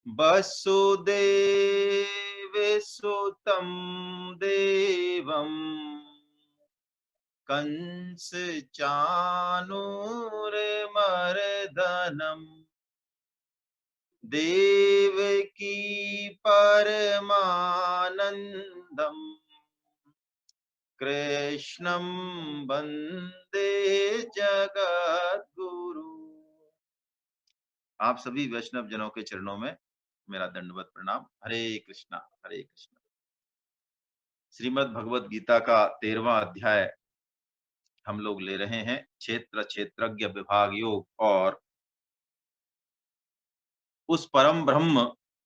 वसुदेवसुतं देवं कंस चाणूरमर्दनम् देवकी परमानंदम कृष्णं वंदे जगद्गुरु। आप सभी वैष्णव जनों के चरणों में मेरा दंडवत प्रणाम। हरे कृष्णा हरे कृष्णा। श्रीमद् भगवत गीता का 13वां अध्याय हम लोग ले रहे हैं। क्षेत्र क्षेत्रज्ञ विभाग योग और उस परम ब्रह्म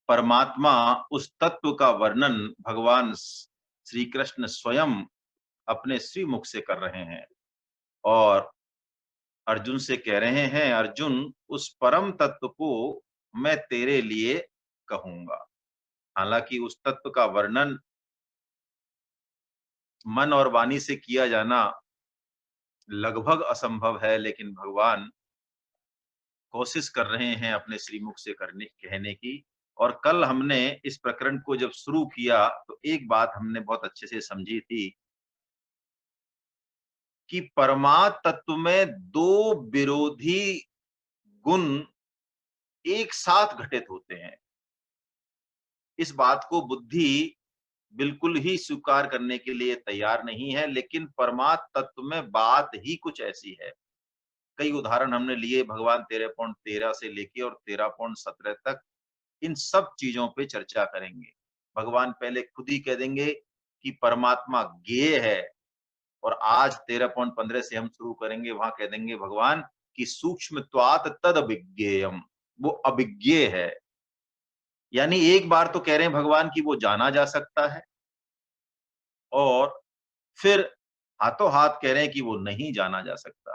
परमात्मा, उस तत्व का वर्णन भगवान श्री कृष्ण स्वयं अपने श्री मुख से कर रहे हैं और अर्जुन से कह रहे हैं, अर्जुन उस परम तत्व को मैं तेरे लिए कहूंगा। हालांकि उस तत्व का वर्णन मन और वाणी से किया जाना लगभग असंभव है, लेकिन भगवान कोशिश कर रहे हैं अपने श्रीमुख से कहने की। और कल हमने इस प्रकरण को जब शुरू किया तो एक बात हमने बहुत अच्छे से समझी थी कि परमात्म तत्व में दो विरोधी गुण एक साथ घटित होते हैं। इस बात को बुद्धि बिल्कुल ही स्वीकार करने के लिए तैयार नहीं है, लेकिन परमात्म तत्व में बात ही कुछ ऐसी है। कई उदाहरण हमने लिए, भगवान 13.13 से लेके और 13.17 तक इन सब चीजों पे चर्चा करेंगे। भगवान पहले खुद ही कह देंगे कि परमात्मा ज्ञेय है, और आज 13.15 से हम शुरू करेंगे, वहां कह देंगे भगवान कि सूक्ष्मत्वात् तद अभिज्ञेयम, वो अभिज्ञेय है। यानी एक बार तो कह रहे हैं भगवान कि वो जाना जा सकता है, और फिर हाथों हाथ कह रहे हैं कि वो नहीं जाना जा सकता।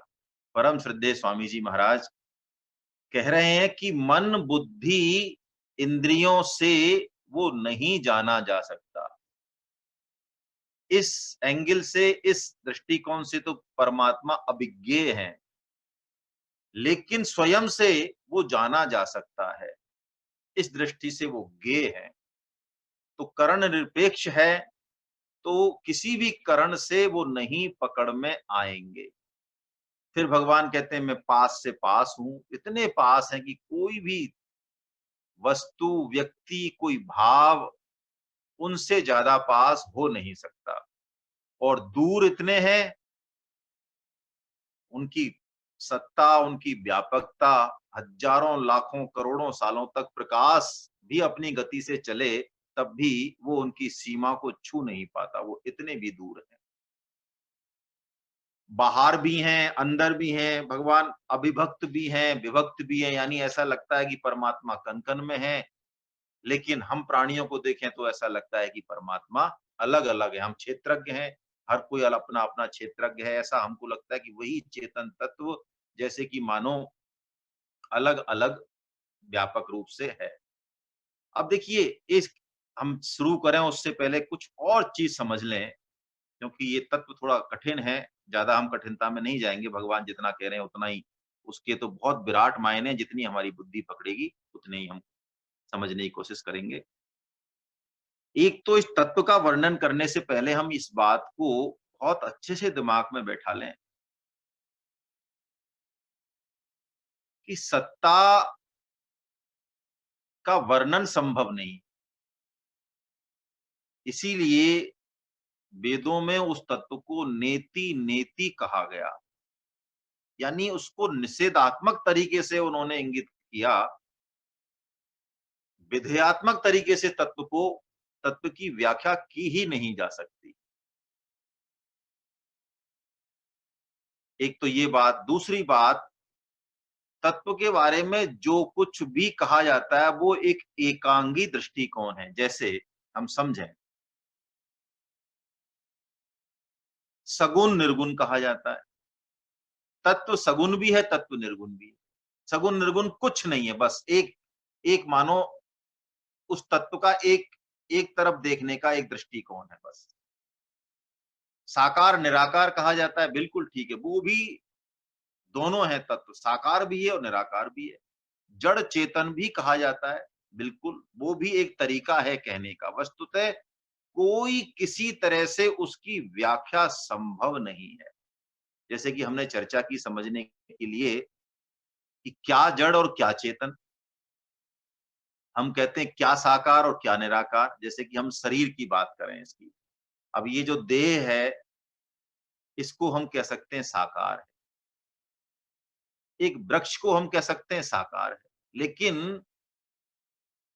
परम श्रद्धेय स्वामी जी महाराज कह रहे हैं कि मन बुद्धि इंद्रियों से वो नहीं जाना जा सकता। इस एंगल से, इस दृष्टिकोण से तो परमात्मा अभिज्ञेय है, लेकिन स्वयं से वो जाना जा सकता है। इस दृष्टि से वो ज्ञेय है। तो करण निरपेक्ष है, तो किसी भी करण से वो नहीं पकड़ में आएंगे। फिर भगवान कहते हैं मैं पास से पास हूं, इतने पास है कि कोई भी वस्तु, व्यक्ति, कोई भाव उनसे ज्यादा पास हो नहीं सकता। और दूर इतने हैं, उनकी सत्ता, उनकी व्यापकता हजारों लाखों करोड़ों सालों तक प्रकाश भी अपनी गति से चले तब भी वो उनकी सीमा को छू नहीं पाता, वो इतने भी दूर है। बाहर भी हैं, अंदर भी हैं, भगवान अविभक्त भी हैं, विभक्त भी हैं। यानी ऐसा लगता है कि परमात्मा कण कण में है, लेकिन हम प्राणियों को देखें तो ऐसा लगता है कि परमात्मा अलग अलग है। हम क्षेत्रज्ञ हैं, हर कोई अपना अपना क्षेत्रज्ञ है। ऐसा हमको लगता है कि वही चेतन तत्व जैसे कि मानो अलग अलग व्यापक रूप से है। अब देखिए, इस हम शुरू करें उससे पहले कुछ और चीज समझ लें, क्योंकि ये तत्व थोड़ा कठिन है। ज्यादा हम कठिनता में नहीं जाएंगे, भगवान जितना कह रहे हैं उतना ही, उसके तो बहुत विराट मायने हैं, जितनी हमारी बुद्धि पकड़ेगी उतने ही हम समझने की कोशिश करेंगे। एक तो इस तत्व का वर्णन करने से पहले हम इस बात को बहुत अच्छे से दिमाग में बैठा लें कि सत्ता का वर्णन संभव नहीं। इसीलिए वेदों में उस तत्व को नेति नेति कहा गया। यानी उसको निषेधात्मक तरीके से उन्होंने इंगित किया। विधेयात्मक तरीके से तत्व की व्याख्या की ही नहीं जा सकती। एक तो ये बात। दूसरी बात, तत्व के बारे में जो कुछ भी कहा जाता है वो एक एकांगी दृष्टिकोण है। जैसे हम समझें, सगुण निर्गुण कहा जाता है। तत्व सगुण भी है, तत्व निर्गुण भी है। सगुण निर्गुण कुछ नहीं है, बस एक एक मानो उस तत्व का एक एक तरफ देखने का एक दृष्टिकोण है बस। साकार निराकार कहा जाता है, बिल्कुल ठीक है, वो भी दोनों है तत्व, साकार भी है और निराकार भी है। जड़ चेतन भी कहा जाता है, बिल्कुल, वो भी एक तरीका है कहने का। वस्तुतः कोई किसी तरह से उसकी व्याख्या संभव नहीं है। जैसे कि हमने चर्चा की समझने के लिए कि क्या जड़ और क्या चेतन। हम कहते हैं क्या साकार और क्या निराकार, जैसे कि हम शरीर की बात करें इसकी। अब ये जो देह है, इसको हम कह सकते हैं साकार है। एक वृक्ष को हम कह सकते हैं साकार है। लेकिन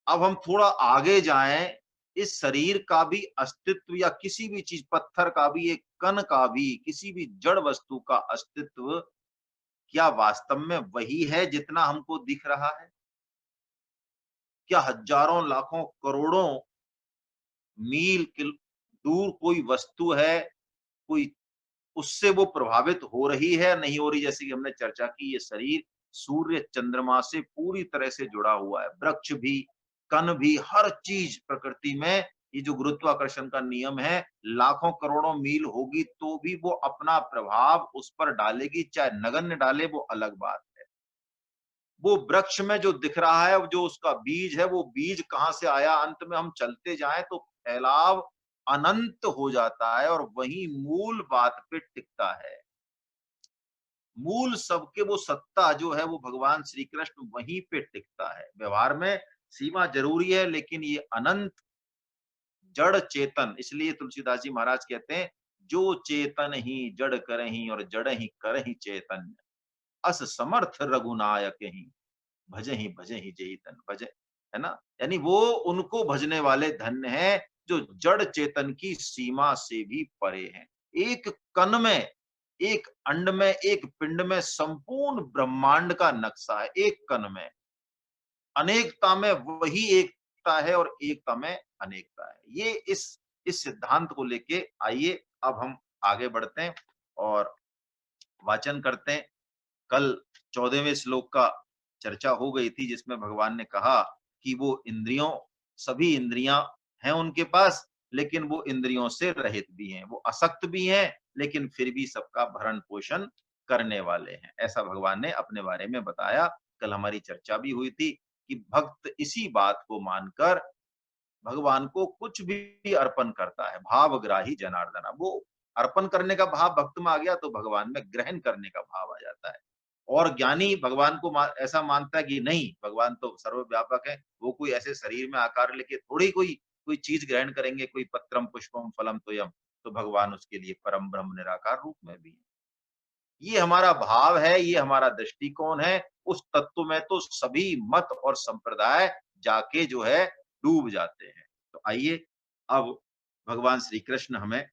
अब हम थोड़ा आगे जाएं, इस शरीर का भी अस्तित्व या किसी भी चीज, पत्थर का भी, एक कण का भी, किसी भी जड़ वस्तु का अस्तित्व क्या वास्तव में वही है जितना हमको दिख रहा है? क्या हजारों लाखों करोड़ों मील दूर कोई वस्तु है, कोई उससे वो प्रभावित हो रही है, नहीं हो रही? जैसे कि हमने चर्चा की, ये शरीर सूर्य चंद्रमा से पूरी तरह से जुड़ा हुआ है। वृक्ष भी, कण भी, हर चीज प्रकृति में, ये जो गुरुत्वाकर्षण का नियम है, लाखों करोड़ों मील होगी तो भी वो अपना प्रभाव उस पर डालेगी, चाहे नगण्य डाले वो अलग बात है। वो वृक्ष में जो दिख रहा है, जो उसका बीज है, वो बीज कहाँ से आया? अंत में हम चलते जाएं तो फैलाव अनंत हो जाता है और वही मूल बात पे टिकता है। मूल सबके वो सत्ता जो है, वो भगवान श्री कृष्ण वहीं पे टिकता है। व्यवहार में सीमा जरूरी है, लेकिन ये अनंत जड़ चेतन, इसलिए तुलसीदास जी महाराज कहते हैं, जो चेतन ही जड़ करही और जड़ ही करही चेतन, अस समर्थ रघुनायक ही, भजे ही जेहि तन भजे। है ना? यानी वो उनको भजने वाले धन्य हैं जो जड़ चेतन की सीमा से भी परे हैं। एक कण में, एक अंड में, एक पिंड में संपूर्ण ब्रह्मांड का नक्शा है। एक कण में अनेकता में वही एकता है और एकता में अनेकता है। ये इस सिद्धांत को लेके आइए अब हम आगे बढ़ते हैं और वाचन करते हैं। कल 14वें श्लोक का चर्चा हो गई थी, जिसमें भगवान ने कहा कि वो इंद्रियों, सभी इंद्रियां हैं उनके पास, लेकिन वो इंद्रियों से रहित भी हैं, वो असक्त भी हैं, लेकिन फिर भी सबका भरण पोषण करने वाले हैं। ऐसा भगवान ने अपने बारे में बताया। कल हमारी चर्चा भी हुई थी कि भक्त इसी बात को मानकर भगवान को कुछ भी अर्पण करता है। भावग्राही जनार्दना, वो अर्पण करने का भाव भक्त में आ गया तो भगवान में ग्रहण करने का भाव आ जाता है। और ज्ञानी भगवान को ऐसा मानता है कि नहीं, भगवान तो सर्वव्यापक है, वो कोई ऐसे शरीर में आकार लेके थोड़ी कोई कोई चीज ग्रहण करेंगे, कोई पत्रम पुष्पम फलम तोयम, तो भगवान उसके लिए परम ब्रह्म निराकार रूप में भी है। ये हमारा भाव है, ये हमारा दृष्टिकोण है। उस तत्व में तो सभी मत और संप्रदाय जाके जो है डूब जाते हैं। तो आइए अब भगवान श्री कृष्ण हमें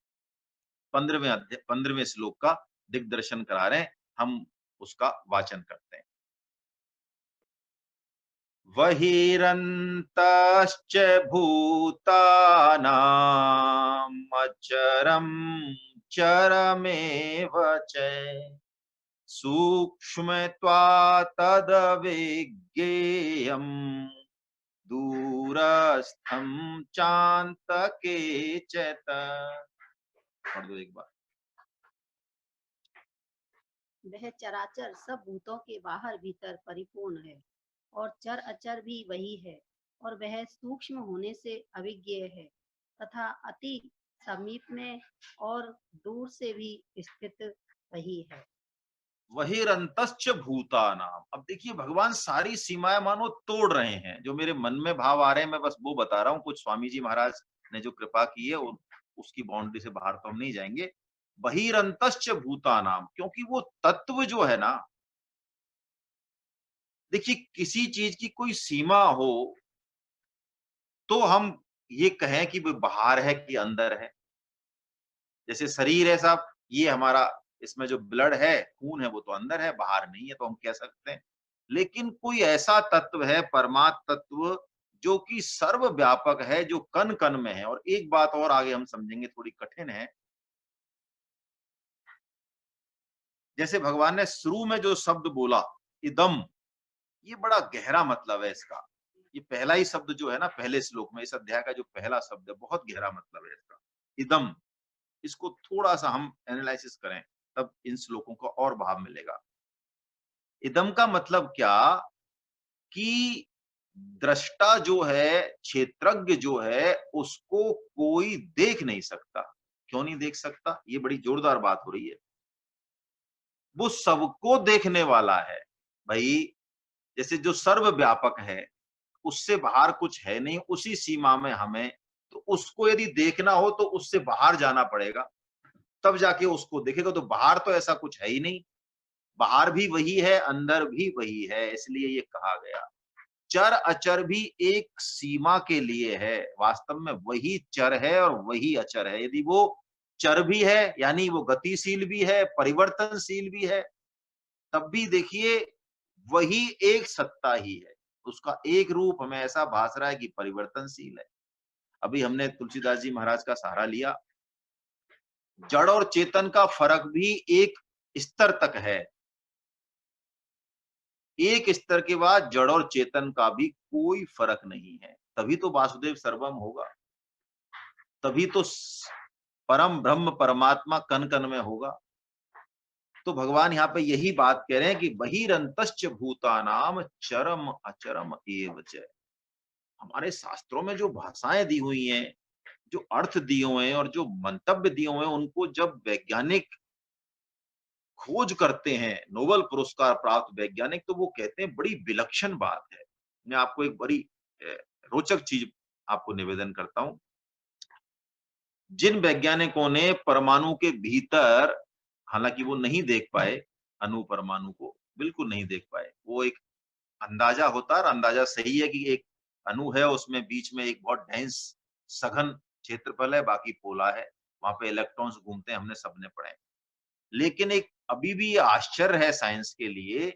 15वें श्लोक का दिग्दर्शन करा रहे हैं। हम उसका वाचन करते हैं। बहिरन्तश्च भूतानाम् अचरं चरमेव च सूक्ष्मत्वात्तद्विज्ञेयम् दूरस्थं चान्तके च तत्। पढ़ दो एक बार। वह चराचर सब भूतों के बाहर भीतर परिपूर्ण है और चर अचर भी वही है और वह सूक्ष्म होने से अविज्ञेय है तथा अति समीप में और दूर से भी स्थित वही है। बहिरंतश्च भूतानाम। अब देखिए भगवान सारी सीमाएं मानो तोड़ रहे हैं। जो मेरे मन में भाव आ रहे हैं मैं बस वो बता रहा हूँ। कुछ स्वामी जी महाराज ने जो कृपा की है उसकी बाउंड्री से बाहर तो हम नहीं जाएंगे। बहिरंतश्च भूतानाम, क्योंकि वो तत्व जो है ना, देखिए किसी चीज की कोई सीमा हो तो हम ये कहें कि वो बाहर है कि अंदर है। जैसे शरीर है साहब, ये हमारा, इसमें जो ब्लड है, खून है, वो तो अंदर है, बाहर नहीं है, तो हम कह सकते हैं। लेकिन कोई ऐसा तत्व है, परमात्म तत्व, जो कि सर्वव्यापक है, जो कण कण में है। और एक बात और आगे हम समझेंगे, थोड़ी कठिन है। जैसे भगवान ने शुरू में जो शब्द बोला, इदम, ये बड़ा गहरा मतलब है इसका। ये पहला ही शब्द जो है ना, पहले श्लोक में, इस अध्याय का जो पहला शब्द है, बहुत गहरा मतलब है इसका, इदम। इसको थोड़ा सा हम एनालिसिस करें, तब इन श्लोकों का और भाव मिलेगा। इदम का मतलब क्या कि दृष्टा जो है, क्षेत्रज्ञ जो है, उसको कोई देख नहीं सकता। क्यों नहीं देख सकता? ये बड़ी जोरदार बात हो रही है। वो सबको देखने वाला है। भाई, जैसे जो सर्वव्यापक है, उससे बाहर कुछ है नहीं, उसी सीमा में हमें, तो उसको यदि देखना हो तो उससे बाहर जाना पड़ेगा, तब जाके उसको देखेगा। तो बाहर तो ऐसा कुछ है ही नहीं, बाहर भी वही है, अंदर भी वही है, इसलिए ये कहा गया। चर अचर भी एक सीमा के लिए है, वास्तव में वही चर है और वही अचर है। यदि वो चर भी है, यानी वो गतिशील भी है, परिवर्तनशील भी है, तब भी देखिए वही एक सत्ता ही है। उसका एक रूप हमें ऐसा भास रहा है कि परिवर्तनशील है। अभी हमने तुलसीदास जी महाराज का सहारा लिया। जड़ और चेतन का फर्क भी एक स्तर तक है। एक स्तर के बाद जड़ और चेतन का भी कोई फर्क नहीं है। तभी तो वासुदेव सर्वम होगा, तभी तो परम ब्रह्म परमात्मा कण कण में होगा। तो भगवान यहाँ पे यही बात कह रहे हैं कि बहिरंतश्च भूतानाम चरम अचरम एव च। हमारे शास्त्रों में जो भाषाएं दी हुई हैं, जो अर्थ दिए हुए हैं और जो मंतव्य दिए हुए हैं, उनको जब वैज्ञानिक खोज करते हैं, नोबेल पुरस्कार प्राप्त वैज्ञानिक, तो वो कहते हैं बड़ी विलक्षण बात है। मैं आपको एक बड़ी अ, रोचक चीज आपको निवेदन करता हूं। जिन वैज्ञानिकों ने परमाणु के भीतर, हालांकि वो नहीं देख पाए, अणु परमाणु को बिल्कुल नहीं देख पाए, वो एक अंदाजा होता है, और अंदाजा सही है कि एक अणु है, उसमें बीच में एक बहुत डेंस सघन क्षेत्रफल है, बाकी पोला है, वहां पे इलेक्ट्रॉन्स घूमते हैं, हमने सबने पढ़े हैं। लेकिन एक अभी भी ये आश्चर्य है साइंस के लिए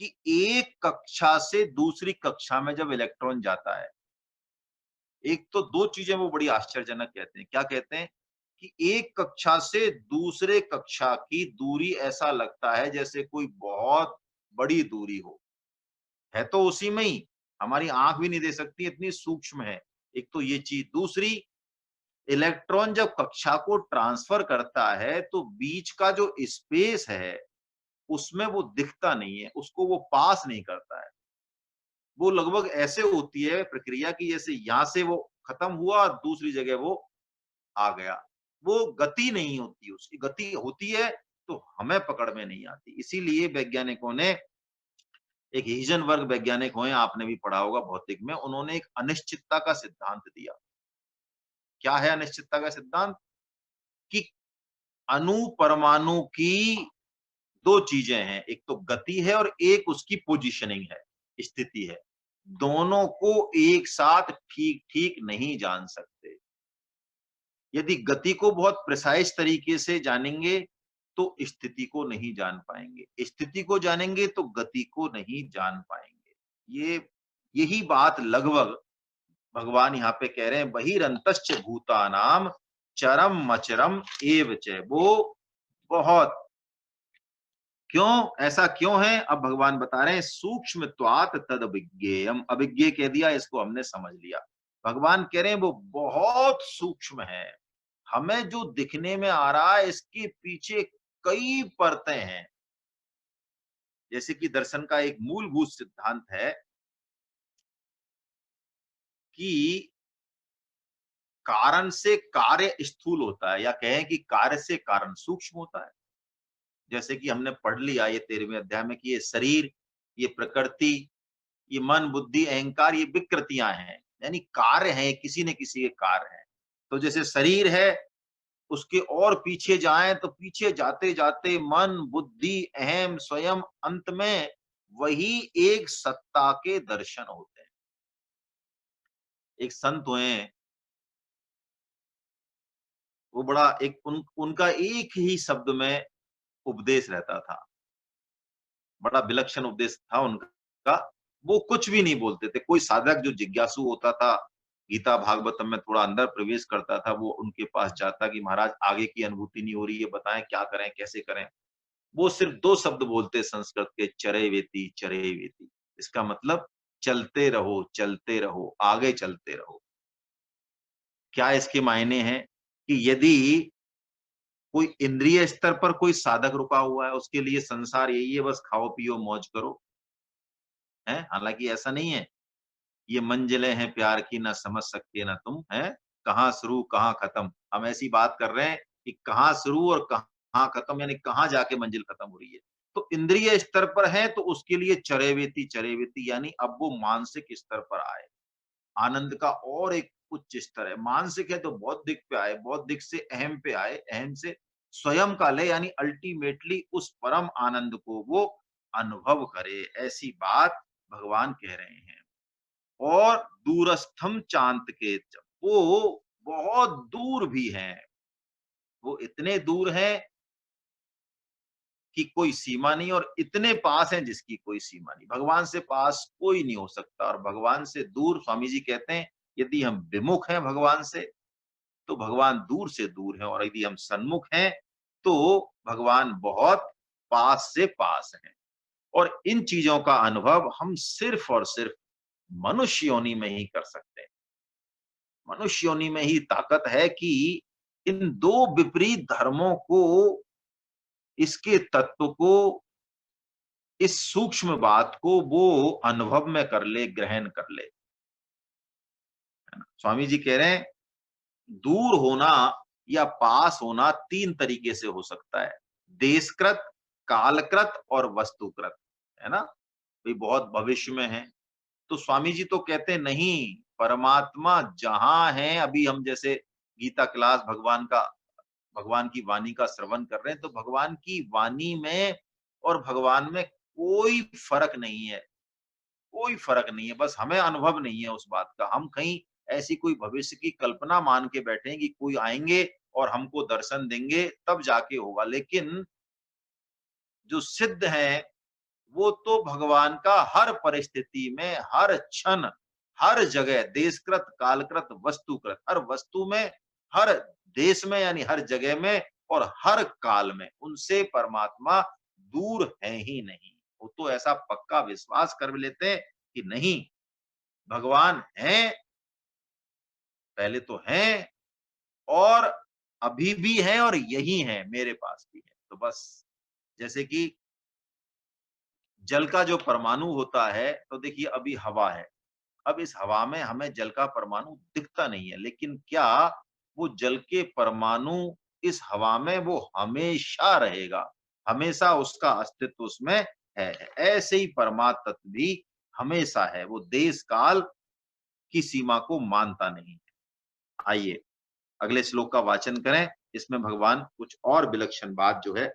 कि एक कक्षा से दूसरी कक्षा में जब इलेक्ट्रॉन जाता है, एक तो दो चीजें वो बड़ी आश्चर्यजनक कहते हैं। क्या कहते हैं? कि एक कक्षा से दूसरे कक्षा की दूरी ऐसा लगता है जैसे कोई बहुत बड़ी दूरी हो। है तो उसी में ही, हमारी आंख भी नहीं दे सकती, इतनी सूक्ष्म है। एक तो ये चीज, दूसरी, इलेक्ट्रॉन जब कक्षा को ट्रांसफर करता है तो बीच का जो स्पेस है उसमें वो दिखता नहीं है, उसको वो पास नहीं करता है। वो लगभग ऐसे होती है प्रक्रिया की जैसे यहाँ से वो खत्म हुआ और दूसरी जगह वो आ गया। वो गति नहीं होती, उसकी गति होती है तो हमें पकड़ में नहीं आती। इसीलिए वैज्ञानिकों ने, एक हीजनबर्ग वैज्ञानिक हुए, आपने भी पढ़ा होगा भौतिक में, उन्होंने एक अनिश्चितता का सिद्धांत दिया। क्या है अनिश्चितता का सिद्धांत? कि अणु परमाणु की दो चीजें हैं, एक तो गति है और एक उसकी पोजीशनिंग है, स्थिति है। दोनों को एक साथ ठीक ठीक नहीं जान सकते। यदि गति को बहुत प्रिसाइज तरीके से जानेंगे तो स्थिति को नहीं जान पाएंगे, स्थिति को जानेंगे तो गति को नहीं जान पाएंगे। ये यही बात लगभग भगवान यहाँ पे कह रहे हैं, बहिरंतश्च भूतानाम चरम अचरम एव च। वो बहुत, क्यों ऐसा क्यों है, अब भगवान बता रहे हैं, सूक्ष्मत्वात् तद अभिज्ञेयम। अभिज्ञेय कह दिया, इसको हमने समझ लिया। भगवान कह रहे हैं वो बहुत सूक्ष्म है, हमें जो दिखने में आ रहा है इसके पीछे कई परतें हैं। जैसे कि दर्शन का एक मूलभूत सिद्धांत है कि कारण से कार्य स्थूल होता है, या कहें कि कार्य से कारण सूक्ष्म होता है। जैसे कि हमने पढ़ लिया ये 13वें अध्याय में कि ये शरीर, ये प्रकृति, ये मन बुद्धि अहंकार, ये विकृतियां हैं, यानी कार्य हैं, किसी न किसी के कार्य हैं। तो जैसे शरीर है, उसके और पीछे जाएं तो पीछे जाते जाते मन बुद्धि अहम स्वयं, अंत में वही एक सत्ता के दर्शन होते हैं। एक संत हुए, वो बड़ा एक उनका एक ही शब्द में उपदेश रहता था, बड़ा विलक्षण उपदेश था उनका। वो कुछ भी नहीं बोलते थे। कोई साधक जो जिज्ञासु होता था, गीता भागवतम में थोड़ा अंदर प्रवेश करता था, वो उनके पास जाता कि महाराज आगे की अनुभूति नहीं हो रही है, बताएं क्या करें कैसे करें। वो सिर्फ दो शब्द बोलते संस्कृत के, चरे वेति चरे वेति। इसका मतलब चलते रहो, आगे चलते रहो। क्या इसके मायने हैं? कि यदि कोई इंद्रिय स्तर पर कोई साधक रुका हुआ है, उसके लिए संसार यही है, बस खाओ पियो मौज करो, है, हालांकि ऐसा नहीं है। ये मंजिलें हैं प्यार की, ना समझ सकते ना तुम, है कहाँ शुरू कहाँ खत्म। हम ऐसी बात कर रहे हैं कि कहाँ शुरू और कहाँ खत्म, यानी कहाँ जाके मंजिल खत्म हो रही है। तो इंद्रिय स्तर पर है तो उसके लिए चरेवेती चरेवेती, यानी अब वो मानसिक स्तर पर आए। आनंद का और एक उच्च स्तर है। मानसिक है तो बौद्धिक पे आए, बौद्धिक से अहम पे आए, अहम से स्वयं का ले, यानी अल्टीमेटली उस परम आनंद को वो अनुभव करे। ऐसी बात भगवान कह रहे हैं। और दूरस्थम चांद के, वो बहुत दूर भी हैं, वो इतने दूर हैं कि कोई सीमा नहीं, और इतने पास हैं जिसकी कोई सीमा नहीं। भगवान से पास कोई नहीं हो सकता, और भगवान से दूर, स्वामी जी कहते हैं, यदि हम विमुख हैं भगवान से तो भगवान दूर से दूर है, और यदि हम सन्मुख हैं तो भगवान बहुत पास से पास हैं। और इन चीजों का अनुभव हम सिर्फ और सिर्फ मनुष्य योनि में ही कर सकते हैं। मनुष्य योनि में ही ताकत है कि इन दो विपरीत धर्मों को, इसके तत्व को, इस सूक्ष्म बात को वो अनुभव में कर ले, ग्रहण कर ले। स्वामी जी कह रहे हैं दूर होना या पास होना तीन तरीके से हो सकता है, देशकृत, कालकृत और वस्तुकृत, है ना। भाई बहुत भविष्य में है तो स्वामी जी तो कहते हैं नहीं, परमात्मा जहां है, अभी हम जैसे गीता क्लास भगवान की वाणी का श्रवण कर रहे हैं, तो भगवान की वाणी में और भगवान में कोई फर्क नहीं है, कोई फर्क नहीं है। बस हमें अनुभव नहीं है उस बात का। हम कहीं ऐसी कोई भविष्य की कल्पना मान के बैठे हैं कि कोई आएंगे और हमको दर्शन देंगे तब जाके होगा, लेकिन जो सिद्ध है वो तो भगवान का हर परिस्थिति में, हर क्षण, हर जगह, देशकृत, कालकृत, वस्तुकृत, हर वस्तु में, हर देश में, यानी हर जगह में और हर काल में उनसे परमात्मा दूर है ही नहीं। वो तो ऐसा पक्का विश्वास कर लेते हैं कि नहीं, भगवान हैं, पहले तो हैं और अभी भी हैं और यही हैं, मेरे पास भी है। तो बस जैसे कि जल का जो परमाणु होता है, तो देखिए अभी हवा है, अब इस हवा में हमें जल का परमाणु दिखता नहीं है, लेकिन क्या वो जल के परमाणु इस हवा में वो हमेशा रहेगा, हमेशा उसका अस्तित्व उसमें है। ऐसे ही परमात्म तत्व भी हमेशा है, वो देश काल की सीमा को मानता नहीं है। आइए अगले श्लोक का वाचन करें, इसमें भगवान कुछ और विलक्षण बात जो है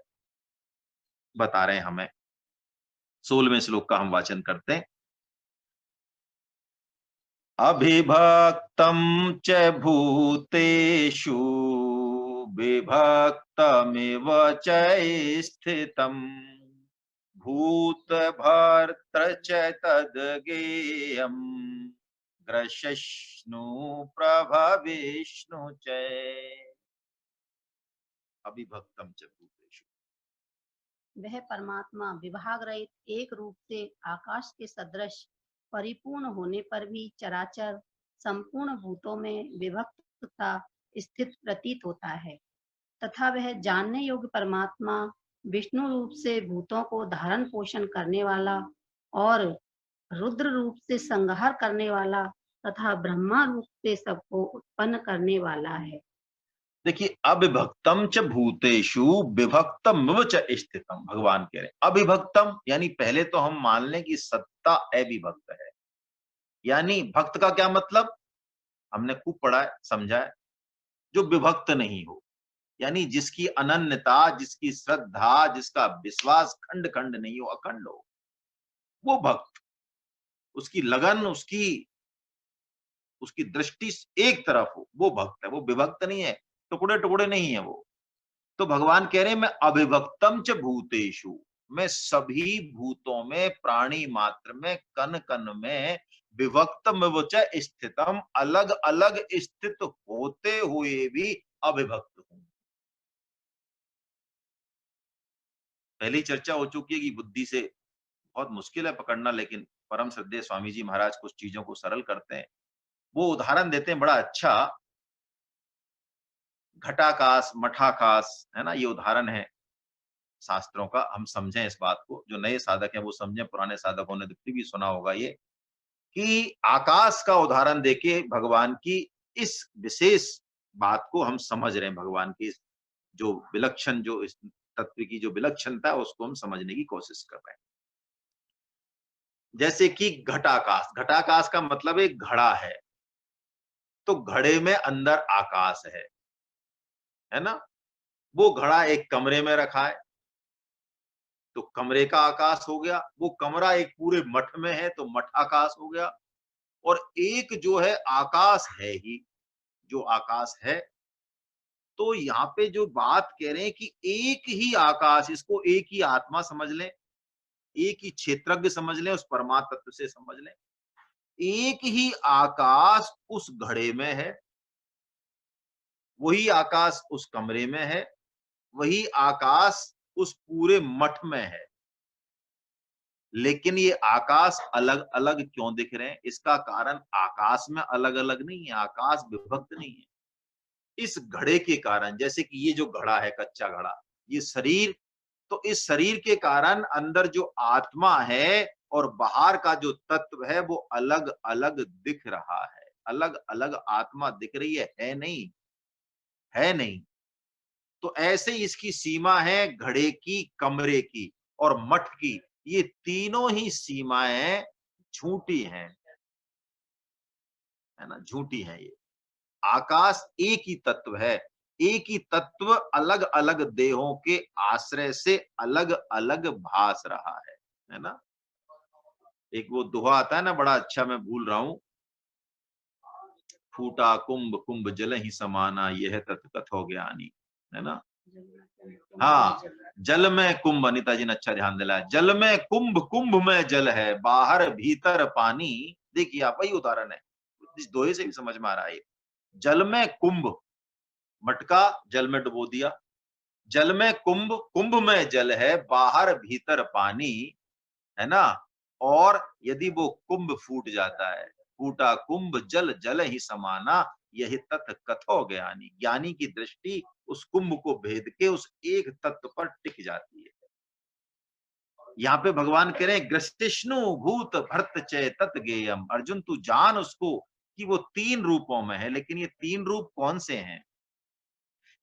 बता रहे हैं हमें। 16वें श्लोक का हम वाचन करते हैं। अभिभक्तं च भूतेषु विभक्तमिव च स्थितम् भूतभर्त्र च तद्गेयम् ग्रसष्णु प्रभविष्णु च। अभिभक्तं च भूतेषु, वह परमात्मा विभाग रहित एक रूप से आकाश के सदृश परिपूर्ण होने पर भी चराचर संपूर्ण भूतों में विभक्त तथा स्थित प्रतीत होता है, तथा वह जानने योग्य परमात्मा विष्णु रूप से भूतों को धारण पोषण करने वाला और रुद्र रूप से संहार करने वाला तथा ब्रह्मा रूप से सबको उत्पन्न करने वाला है। देखिए अविभक्तम च भूतेषु विभक्तम च स्थितम, भगवान कह रहे हैं अविभक्तम, यानी पहले तो हम मान लें कि सत्ता अविभक्त है। यानी भक्त का क्या मतलब, हमने खूब पढ़ा है, समझा है, जो विभक्त नहीं हो, यानी जिसकी अनन्यता, जिसकी श्रद्धा, जिसका विश्वास खंड खंड नहीं हो, अखंड हो, वो भक्त। उसकी लगन, उसकी उसकी दृष्टि एक तरफ हो, वो भक्त है। वो विभक्त नहीं है, टुकड़े टुकड़े नहीं है वो। तो भगवान कह रहे हैं मैं अविभक्तम च भूतेषु, मैं सभी भूतों में, प्राणी मात्र में, कण कण में विभक्तम च स्थितम, अलग अलग स्थित होते हुए भी अविभक्त हूं। पहली चर्चा हो चुकी है कि बुद्धि से बहुत मुश्किल है पकड़ना, लेकिन परम श्रद्धेय स्वामी जी महाराज कुछ चीजों को सरल करते हैं। वो उदाहरण देते हैं बड़ा अच्छा, घटाकाश मठाकाश, है ना, ये उदाहरण है शास्त्रों का। हम समझें इस बात को, जो नए साधक हैं वो समझें, पुराने साधकों ने तो फिर भी सुना होगा ये, कि आकाश का उदाहरण देके भगवान की इस विशेष बात को हम समझ रहे हैं, भगवान की जो विलक्षण, जो इस तत्व की जो विलक्षणता है उसको हम समझने की कोशिश कर रहे हैं। जैसे कि घटाकाश, घटाकाश का मतलब एक घड़ा है, तो घड़े में अंदर आकाश है ना? वो घड़ा एक कमरे में रखा है, तो कमरे का आकाश हो गया। वो कमरा एक पूरे मठ में है, तो मठ आकाश हो गया। और एक जो है आकाश है ही, जो आकाश है। तो यहाँ पे जो बात कह रहे हैं कि एक ही आकाश, इसको एक ही आत्मा समझ लें, एक ही क्षेत्रज्ञ समझ लें, उस परमात्म तत्व से समझ लें। एक ही आकाश उस घड़े में है, वही आकाश उस कमरे में है, वही आकाश उस पूरे मठ में है। लेकिन ये आकाश अलग अलग क्यों दिख रहे हैं? इसका कारण आकाश में अलग अलग नहीं है, आकाश विभक्त नहीं है, इस घड़े के कारण। जैसे कि ये जो घड़ा है, कच्चा घड़ा, ये शरीर, तो इस शरीर के कारण अंदर जो आत्मा है और बाहर का जो तत्व है वो अलग अलग दिख रहा है, अलग अलग आत्मा दिख रही है नहीं, है नहीं। तो ऐसे ही इसकी सीमा है घड़े की, कमरे की और मठ की। ये तीनों ही सीमाएं झूठी हैं, है ना, झूठी है ये। आकाश एक ही तत्व है, एक ही तत्व अलग अलग देहों के आश्रय से अलग अलग भास रहा है ना। एक वो दोहा आता है ना, बड़ा अच्छा, मैं भूल रहा हूं, फूटा कुंभ कुंभ जल ही समाना, यह तत् कथो ज्ञानी, है ना। हाँ, जल में कुंभ, अनिता जी ने अच्छा ध्यान दिलाया, जल में कुंभ, कुंभ में जल है, बाहर भीतर पानी। देखिए आप, वही उदाहरण है, इस दोहे से भी समझ में आ रहा है। जल में कुंभ, मटका जल में डुबो दिया, जल में कुंभ, कुंभ में जल है, बाहर भीतर पानी, है ना। और यदि वो कुंभ फूट जाता है, फूटा कुंभ जल जल ही समाना, यही तत्व कथो ज्ञानी। ज्ञानी की दृष्टि उस कुंभ को भेद के उस एक तत्व पर टिक जाती है। यहाँ पे भगवान कह रहे हैं, ग्रसिष्णु भूत भर्त चय तत् ज्ञेयम। अर्जुन तू जान उसको कि वो तीन रूपों में है। लेकिन ये तीन रूप कौन से हैं?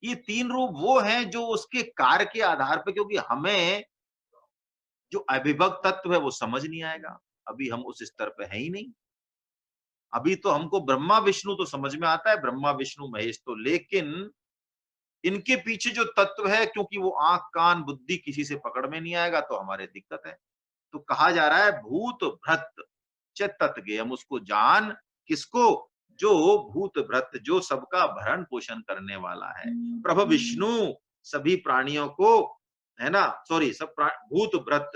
ये तीन रूप वो हैं जो उसके कार्य के आधार पर, क्योंकि हमें जो अविभक्त तत्व है वो समझ नहीं आएगा, अभी हम उस स्तर पे है ही नहीं। अभी तो हमको ब्रह्मा विष्णु तो समझ में आता है, ब्रह्मा विष्णु महेश तो, लेकिन इनके पीछे जो तत्व है, क्योंकि वो आंख कान बुद्धि किसी से पकड़ में नहीं आएगा, तो हमारे दिक्कत है। तो कहा जा रहा है भूत भ्रत च तत्गे, हम उसको जान, किसको? जो भूत भ्रत, जो सबका भरण पोषण करने वाला है, प्रभु विष्णु, सभी प्राणियों को, है ना, सॉरी, भूत भ्रत,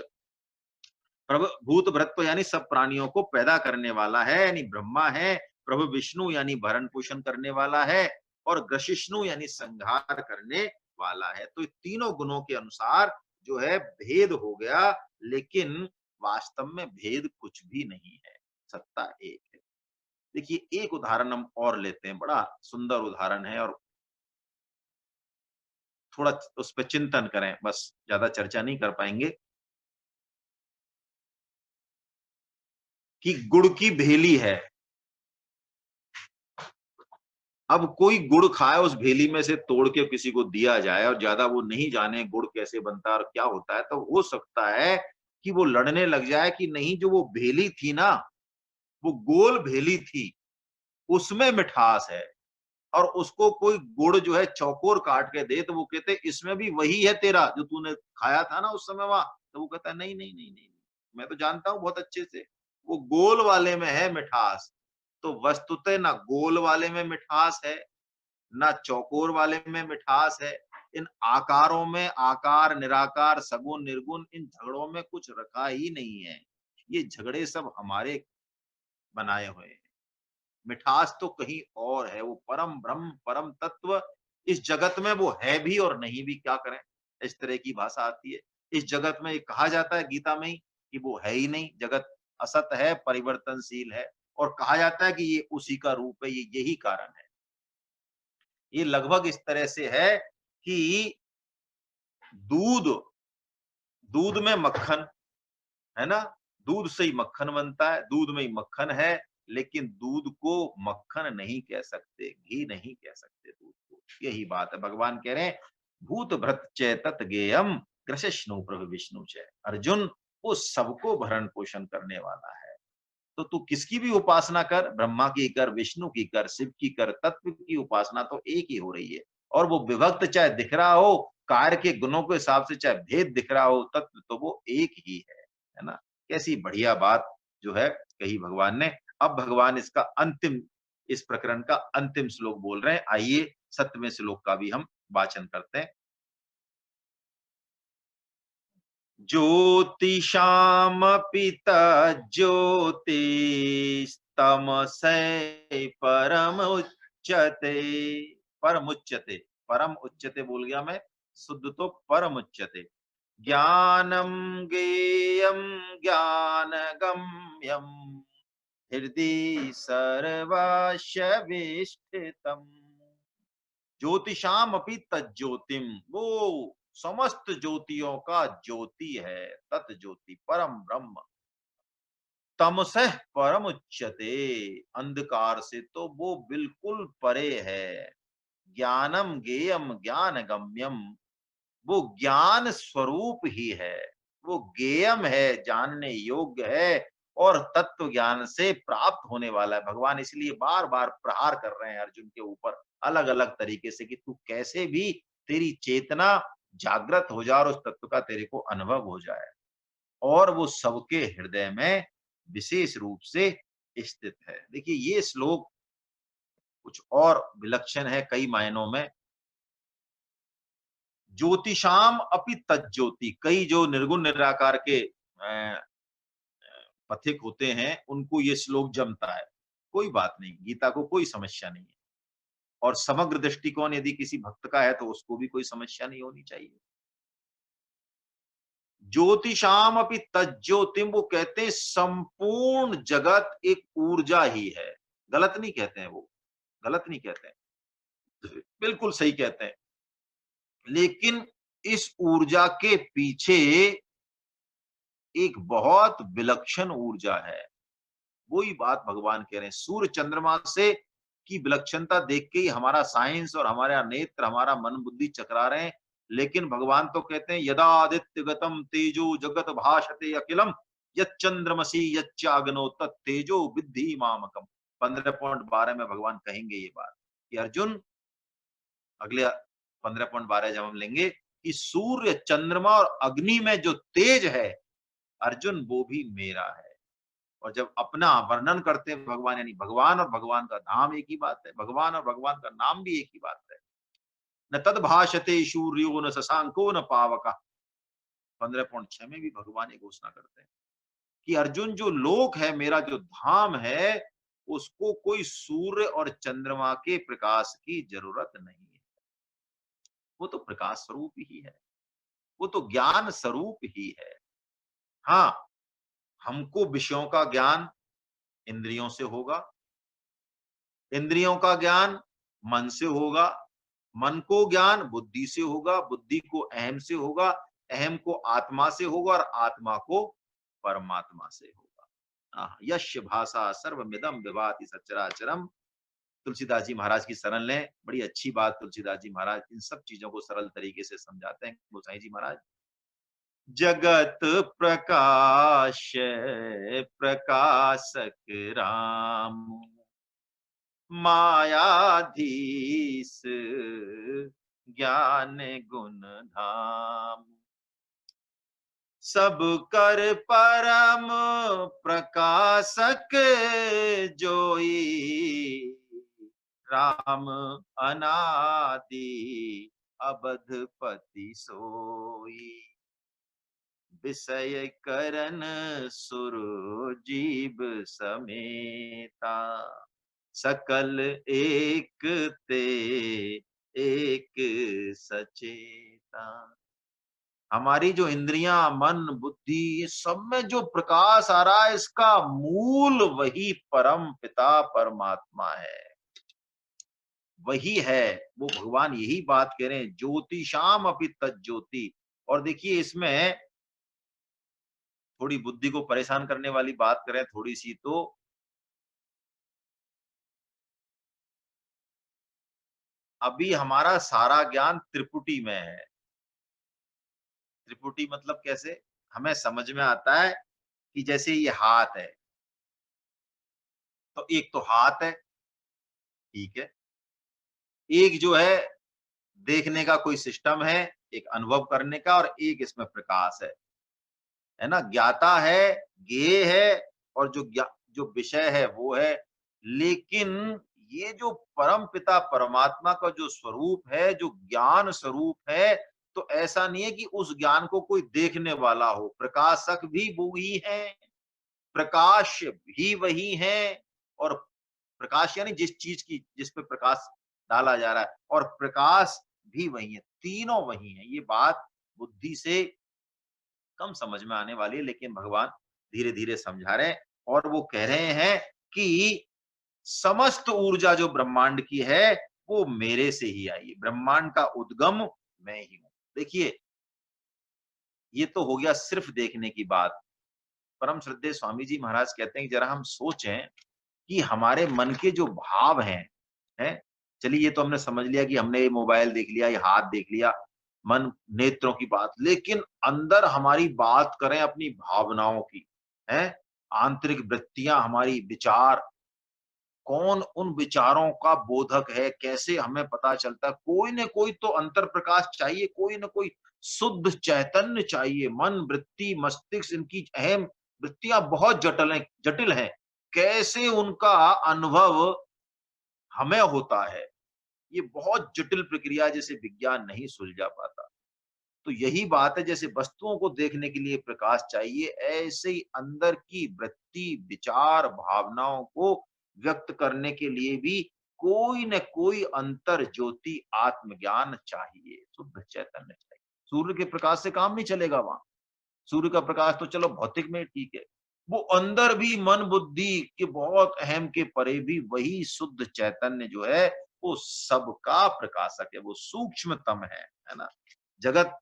प्रभु भूत भ्रत तो यानी सब प्राणियों को पैदा करने वाला है, यानी ब्रह्मा है। प्रभु विष्णु यानी भरण पोषण करने वाला है, और ग्रशिष्णु यानी संहार करने वाला है। तो तीनों गुणों के अनुसार जो है भेद हो गया, लेकिन वास्तव में भेद कुछ भी नहीं है, सत्ता एक है। देखिए एक उदाहरण हम और लेते हैं, बड़ा सुंदर उदाहरण है, और थोड़ा उस पर चिंतन करें, बस ज्यादा चर्चा नहीं कर पाएंगे। कि गुड़ की भेली है, अब कोई गुड़ खाए, उस भेली में से तोड़ के किसी को दिया जाए, और ज्यादा वो नहीं जाने गुड़ कैसे बनता है और क्या होता है, तो हो सकता है कि वो लड़ने लग जाए कि नहीं, जो वो भेली थी ना, वो गोल भेली थी, उसमें मिठास है। और उसको कोई गुड़ जो है चौकोर काट के दे, तो वो कहते इसमें भी वही है तेरा जो तूने खाया था ना उस समय वहां। तो वो कहता है नहीं नहीं नहीं नहीं, मैं तो जानता हूं बहुत अच्छे से, वो गोल वाले में है मिठास। तो वस्तुतः ना गोल वाले में मिठास है, ना चौकोर वाले में मिठास है। इन आकारों में, आकार निराकार सगुण निर्गुण, इन झगड़ों में कुछ रखा ही नहीं है। ये झगड़े सब हमारे बनाए हुए हैं। मिठास तो कहीं और है, वो परम ब्रह्म परम तत्व इस जगत में वो है भी और नहीं भी, क्या करें, इस तरह की भाषा आती है। इस जगत में ये कहा जाता है गीता में ही कि वो है ही नहीं, जगत असत है, परिवर्तनशील है, और कहा जाता है कि ये उसी का रूप है, ये यही कारण है। ये लगभग इस तरह से है कि दूध, दूध में मक्खन, है ना, दूध से ही मक्खन बनता है, दूध में ही मक्खन है, लेकिन दूध को मक्खन नहीं कह सकते, घी नहीं कह सकते दूध को। यही बात है, भगवान कह रहे हैं भूत भृत च तत् गेयम कृष्णु प्रभु विष्णु च। अर्जुन, वो सबको भरण पोषण करने वाला है। तो तू किसकी भी उपासना कर, ब्रह्मा की कर, विष्णु की कर, शिव की कर, तत्व की उपासना तो एक ही हो रही है। और वो विभक्त चाहे दिख रहा हो, कार्य के गुणों के हिसाब से चाहे भेद दिख रहा हो, तत्व तो वो एक ही है ना? कैसी बढ़िया बात जो है कही भगवान ने। अब भगवान इसका अंतिम, इस प्रकरण का अंतिम श्लोक बोल रहे हैं। आइए 7वें श्लोक का भी हम वाचन करते हैं। ज्योतिषामपि तज्ज्योतिस्तमसै परमुच्यते। परमुच्यते, परम उच्यते बोल गया मैं, शुद्ध तो परमुच्यते। ज्ञानम ज्ञेयम ज्ञानगम्यम हृदि सर्वस्य विष्ठितम्। ज्योतिषाम अपि तज्ज्योतिम, वो समस्त ज्योतियों का ज्योति है, तत् ज्योति परम ब्रह्म। तमसः परम उच्यते, अंधकार से तो वो बिल्कुल परे है। ज्ञानम ज्ञेयम ज्ञान गम्यम, वो ज्ञान स्वरूप ही है, वो ज्ञेयम है, जानने योग्य है, और तत्व ज्ञान से प्राप्त होने वाला है। भगवान इसलिए बार बार प्रहार कर रहे हैं अर्जुन के ऊपर अलग अलग तरीके से, कि तू कैसे भी तेरी चेतना जागृत हो जाए और उस तत्व का तेरे को अनुभव हो जाए। और वो सबके हृदय में विशेष रूप से स्थित है। देखिए ये श्लोक कुछ और विलक्षण है कई मायनों में। ज्योतिषाम अपि तज्ज्योति, कई जो निर्गुण निराकार के पथिक होते हैं उनको ये श्लोक जमता है, कोई बात नहीं, गीता को कोई समस्या नहीं है। और समग्र दृष्टिकोण यदि किसी भक्त का है तो उसको भी कोई समस्या नहीं होनी चाहिए। ज्योतिषाम अपि तज्ज्योतिम, वो कहते हैं संपूर्ण जगत एक ऊर्जा ही है। गलत नहीं कहते हैं वो, गलत नहीं कहते हैं, बिल्कुल सही कहते हैं। लेकिन इस ऊर्जा के पीछे एक बहुत विलक्षण ऊर्जा है। वही बात भगवान कह रहे हैं। सूर्य चंद्रमा से की विलक्षणता देख के ही हमारा साइंस और हमारा नेत्र, हमारा मन बुद्धि चकरा रहे हैं। लेकिन भगवान तो कहते हैं यदा आदित्य गतम तेजो जगत भाषते अखिलम यच्चंद्रमसि यच्चाग्नो तत्तेजो विद्धि मामकम। 15.12 में भगवान कहेंगे ये बात कि अर्जुन, अगले 15.12 जब हम लेंगे कि सूर्य चंद्रमा और अग्नि में जो तेज है अर्जुन, वो भी मेरा है। और जब अपना वर्णन करते हैं भगवान, यानी भगवान और भगवान का धाम एक ही बात है, भगवान और भगवान का नाम भी एक ही बात है। न तद भाषते सूर्यो न शशांको न पावका। 15.6 में भी भगवान ये घोषणा करते हैं कि अर्जुन, जो लोक है मेरा, जो धाम है, उसको कोई सूर्य और चंद्रमा के प्रकाश की जरूरत नहीं है। वो तो प्रकाश स्वरूप ही है, वो तो ज्ञान स्वरूप ही है। हाँ, हमको विषयों का ज्ञान इंद्रियों से होगा, इंद्रियों का ज्ञान मन से होगा, मन को ज्ञान बुद्धि से होगा, बुद्धि को अहम से होगा, अहम को आत्मा से होगा, और आत्मा को परमात्मा से होगा। यश भाषा सर्वमिदं विभाति सचराचरम। तुलसीदास जी महाराज की शरण लें, बड़ी अच्छी बात तुलसीदास जी महाराज इन सब चीजों को सरल तरीके से समझाते हैं। गोसाई जी महाराज, जगत प्रकाश प्रकाशक राम, मायाधीश ज्ञान गुण धाम, सब कर परम प्रकाशक जोई, राम अनादि अबधपति सोई, विषय करन सुर जीव समेता, सकल एक ते एक सचेता। हमारी जो इंद्रियां, मन, बुद्धि, ये सब में जो प्रकाश आ रहा है, इसका मूल वही परम पिता परमात्मा है, वही है। वो भगवान यही बात कह रहे हैं, ज्योतिषाम अपि तज्ज्योति। और देखिए इसमें थोड़ी बुद्धि को परेशान करने वाली बात करें थोड़ी सी, तो अभी हमारा सारा ज्ञान त्रिपुटी में है। त्रिपुटी मतलब कैसे? हमें समझ में आता है कि जैसे ये हाथ है, तो एक तो हाथ है, ठीक है। एक जो है देखने का कोई सिस्टम है, एक अनुभव करने का, और एक इसमें प्रकाश है ना? ज्ञाता है, ज्ञेय है, और जो विषय है वो है। लेकिन ये जो परम पिता परमात्मा का जो स्वरूप है, जो ज्ञान स्वरूप है, तो ऐसा नहीं है कि उस ज्ञान को कोई देखने वाला हो। प्रकाशक भी वो ही है, प्रकाश भी वही है, और प्रकाश यानी जिस चीज की जिस पे प्रकाश डाला जा रहा है, और प्रकाश भी वही है, तीनों वही है। ये बात बुद्धि से कम समझ में आने वाली है, लेकिन भगवान धीरे धीरे समझा रहे हैं, और वो कह रहे हैं कि समस्त ऊर्जा जो ब्रह्मांड की है वो मेरे से ही आई है, ब्रह्मांड का उद्गम मैं ही हूं। देखिए, ये तो हो गया सिर्फ देखने की बात। परम श्रद्धेय स्वामी जी महाराज कहते हैं कि जरा हम सोचें कि हमारे मन के जो भाव हैं? चलिए, ये तो हमने समझ लिया कि हमने ये मोबाइल देख लिया, ये हाथ देख लिया, मन नेत्रों की बात, लेकिन अंदर हमारी बात करें अपनी भावनाओं की, हैं? आंतरिक वृत्तियां, हमारी विचार, कौन उन विचारों का बोधक है, कैसे हमें पता चलता है? कोई न कोई तो अंतर प्रकाश चाहिए, कोई न कोई शुद्ध चैतन्य चाहिए। मन, वृत्ति, मस्तिष्क, इनकी अहम वृत्तियां बहुत जटिल हैं। कैसे उनका अनुभव हमें होता है, ये बहुत जटिल प्रक्रिया है, जिसे विज्ञान नहीं सुलझा पाता। तो यही बात है, जैसे वस्तुओं को देखने के लिए प्रकाश चाहिए, ऐसे ही अंदर की वृत्ति, विचार, भावनाओं को व्यक्त करने के लिए भी कोई न कोई अंतर ज्योति आत्मज्ञान चाहिए, शुद्ध चैतन्य चाहिए। सूर्य के प्रकाश से काम नहीं चलेगा वहां। सूर्य का प्रकाश तो चलो भौतिक में ठीक है, वो अंदर भी मन बुद्धि के बहुत अहम के परे भी वही शुद्ध चैतन्य जो है, वो सबका प्रकाशक है, वो सूक्ष्मतम है ना? जगत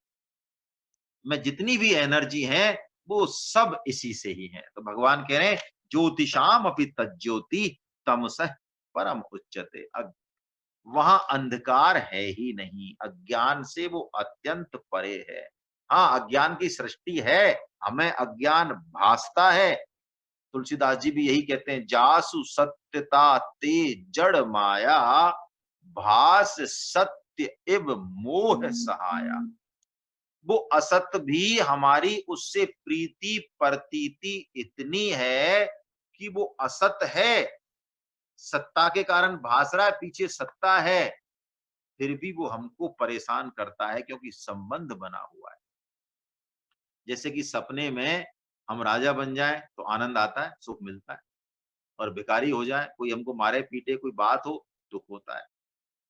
में जितनी भी एनर्जी है, वो सब इसी से ही है। तो भगवान कह रहे हैं, ज्योतिषाम अपि तज्ज्योति तमसः परम उच्यते। वहां अंधकार है ही नहीं, अज्ञान से वो अत्यंत परे है। हाँ, अज्ञान की सृष्टि है, हमें अज्ञान भासता है। तुलसीदास जी भी यही कहते हैं, जासु सत्यता ते जड़ माया, भास सत्य इव मोह सहाया। वो असत भी हमारी उससे प्रीति प्रतीति इतनी है कि वो असत है, सत्ता के कारण भास रहा है, पीछे सत्ता है, फिर भी वो हमको परेशान करता है, क्योंकि संबंध बना हुआ है। जैसे कि सपने में हम राजा बन जाएं तो आनंद आता है, सुख मिलता है, और भिखारी हो जाए, कोई हमको मारे पीटे, कोई बात हो, दुख होता है।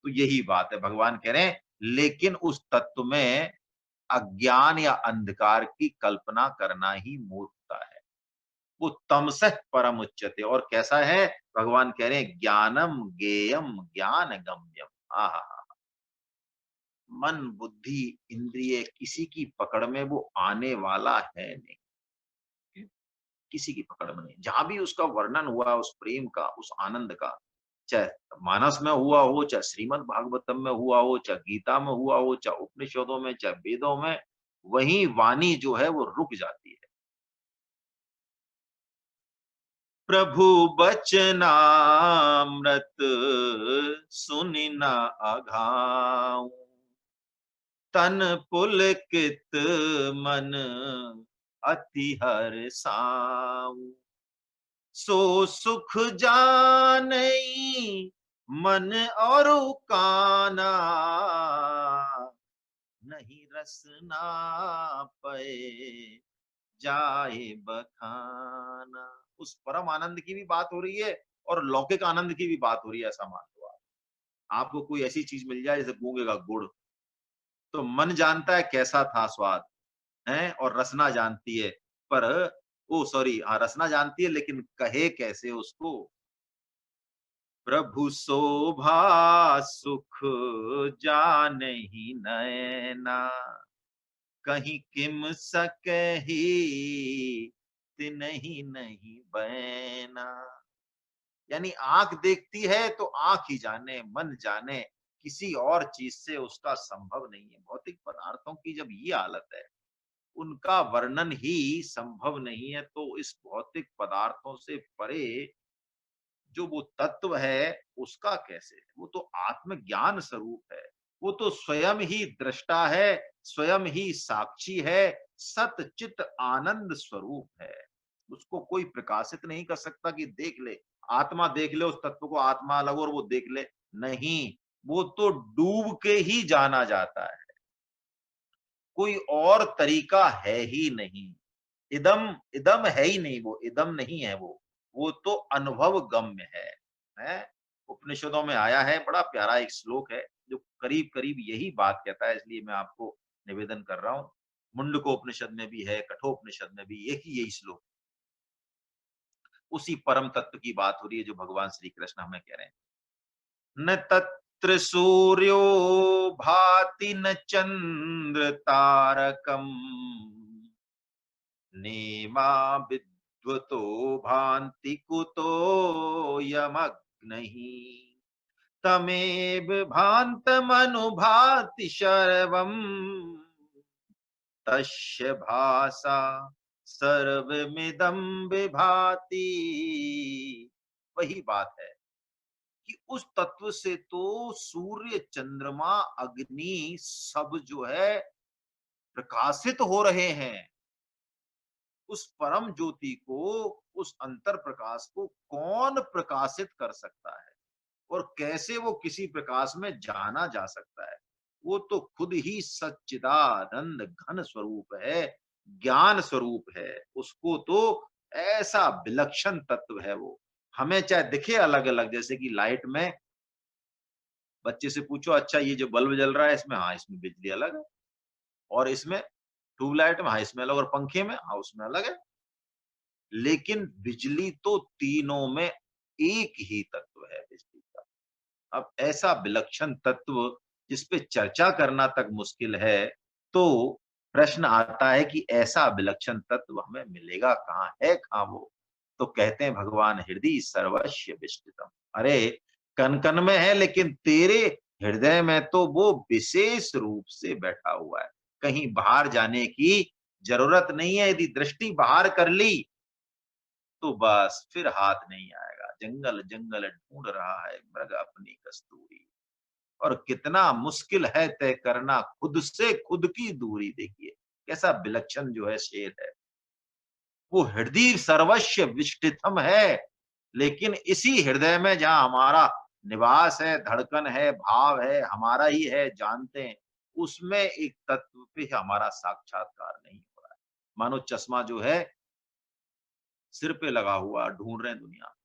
तो यही बात है, भगवान कह रहे हैं, लेकिन उस तत्व में अज्ञान या अंधकार की कल्पना करना ही मूर्खता है। वो तमसः परम उच्यते, और कैसा है? भगवान कह रहे हैं, ज्ञानम ज्ञेयम ज्ञान गम्यम। आहा, मन, बुद्धि, इंद्रिय किसी की पकड़ में वो आने वाला है नहीं, किसी की पकड़ में नहीं। जहां भी उसका वर्णन हुआ, उस प्रेम का, उस आनंद का, चाहे मानस में हुआ हो, चाहे श्रीमद् भागवतम में हुआ हो, चाहे गीता में हुआ हो, चाहे उपनिषदों में, चाहे वेदों में, वही वाणी जो है वो रुक जाती है। प्रभु बचनामृत सुनि न अघाऊ, तन पुलकित मन अति हर्षाऊ। सो सुख जानई मन और काना, नहीं रसना पे जाए बखाना। उस परम आनंद की भी बात हो रही है, और लौकिक आनंद की भी बात हो रही है, ऐसा मान लो आप। आपको कोई ऐसी चीज मिल जाए जैसे गूंगे का गुड़, तो मन जानता है कैसा था स्वाद, है, और रसना जानती है, पर ओ सॉरी, हाँ, रसना जानती है, लेकिन कहे कैसे उसको? प्रभु शोभा सुख जानहि नैना, कहीं किम सकही तिनहि नहीं बैना। यानी आंख देखती है तो आंख ही जाने, मन जाने, किसी और चीज से उसका संभव नहीं है। भौतिक पदार्थों की जब ये हालत है, उनका वर्णन ही संभव नहीं है, तो इस भौतिक पदार्थों से परे जो वो तत्व है, उसका कैसे? वो तो आत्मज्ञान स्वरूप है। वो तो स्वयं ही दृष्टा है, स्वयं ही साक्षी है, सत चित आनंद स्वरूप है। उसको कोई प्रकाशित नहीं कर सकता कि देख ले, आत्मा देख ले उस तत्व को, आत्मा अलग और वो देख ले। नहीं, वो तो डूब के ही जाना जाता है। कोई और तरीका है ही नहीं। इदम इदम है ही नहीं, वो इदम नहीं है, वो तो अनुभव गम्य है। उपनिषदों में आया है, बड़ा प्यारा एक श्लोक है जो करीब करीब यही बात कहता है, इसलिए मैं आपको निवेदन कर रहा हूं। मुंडको उपनिषद में भी है, कठोपनिषद में भी एक ही यही श्लोक, उसी परम तत्व की बात हो रही है जो भगवान श्री कृष्ण हमें कह रहे हैं। न तत्र सूर्यो भाति न चंद्र तारकम नेमा विद्वतो भान्ति कुतो यमग्निः तमेव भान्तमनुभाति सर्वम् तस्य भासा सर्वमिदं विभाति। वही बात है कि उस तत्व से तो सूर्य चंद्रमा अग्नि सब जो है प्रकाशित हो रहे हैं। उस परम ज्योति को, उस अंतर प्रकाश को कौन प्रकाशित कर सकता है और कैसे वो किसी प्रकाश में जाना जा सकता है? वो तो खुद ही सच्चिदानंद घन स्वरूप है, ज्ञान स्वरूप है। उसको तो ऐसा विलक्षण तत्व है वो। हमें चाहे दिखे अलग अलग, जैसे कि लाइट में बच्चे से पूछो, अच्छा ये जो बल्ब जल रहा है इसमें, हाँ इसमें बिजली अलग है, और इसमें ट्यूबलाइट में, हाँ इसमें अलग, और पंखे में, हाँ उसमें अलग है। लेकिन बिजली तो तीनों में एक ही तत्व है, बिजली का। अब ऐसा विलक्षण तत्व जिस पे चर्चा करना तक मुश्किल है, तो प्रश्न आता है कि ऐसा विलक्षण तत्व हमें मिलेगा कहाँ, है कहाँ वो? तो कहते हैं भगवान हृदय सर्वस्य विष्टितम। अरे कन कन में है, लेकिन तेरे हृदय में तो वो विशेष रूप से बैठा हुआ है। कहीं बाहर जाने की जरूरत नहीं है। यदि दृष्टि बाहर कर ली तो बस फिर हाथ नहीं आएगा। जंगल जंगल ढूंढ रहा है मृग अपनी कस्तूरी। और कितना मुश्किल है तय करना खुद से खुद की दूरी। देखिए कैसा विलक्षण जो है शेर है। वो हृदय सर्वस्व विष्टितम है, लेकिन इसी हृदय में जहां हमारा निवास है, धड़कन है, भाव है, हमारा ही है, जानते हैं, उसमें एक तत्व पे हमारा साक्षात्कार नहीं हो रहा है। मानो चश्मा जो है सिर पे लगा हुआ, ढूंढ रहे हैं दुनिया।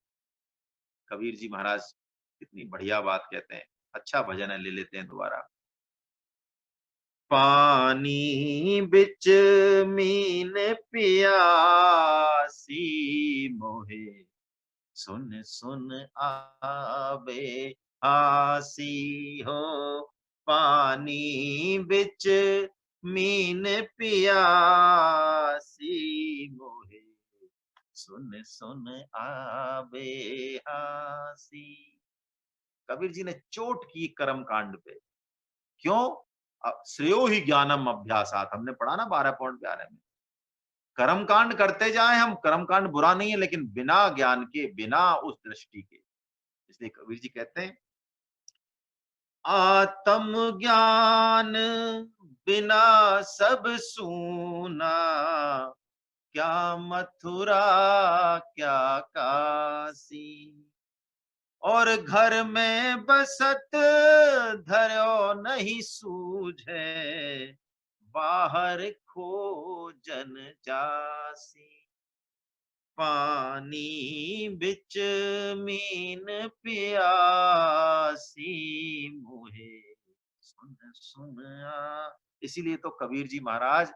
कबीर जी महाराज कितनी बढ़िया बात कहते हैं। अच्छा भजन है, ले लेते हैं दोबारा। पानी बिच मीन पियासी मोहे सुन सुन आवे आसी हो। पानी बिच मीन पियासी मोहे सुन सुन आवे हासी। कबीर जी ने चोट की कर्म कांड पे। क्यों? श्रेयो ही ज्ञानम अभ्यासात, हमने पढ़ा ना 12.11 में। कर्म कांड करते जाए हम, कर्म कांड बुरा नहीं है, लेकिन बिना ज्ञान के, बिना उस दृष्टि के। इसलिए कबीर जी कहते हैं, आत्म ज्ञान बिना सब सूना, क्या मथुरा क्या काशी। और घर में बसत धर्यो नहीं सूझे, बाहर खोजन जासी। पानी बिच मीन पियासी मुहे सुन सुन इसीलिए तो कबीर जी महाराज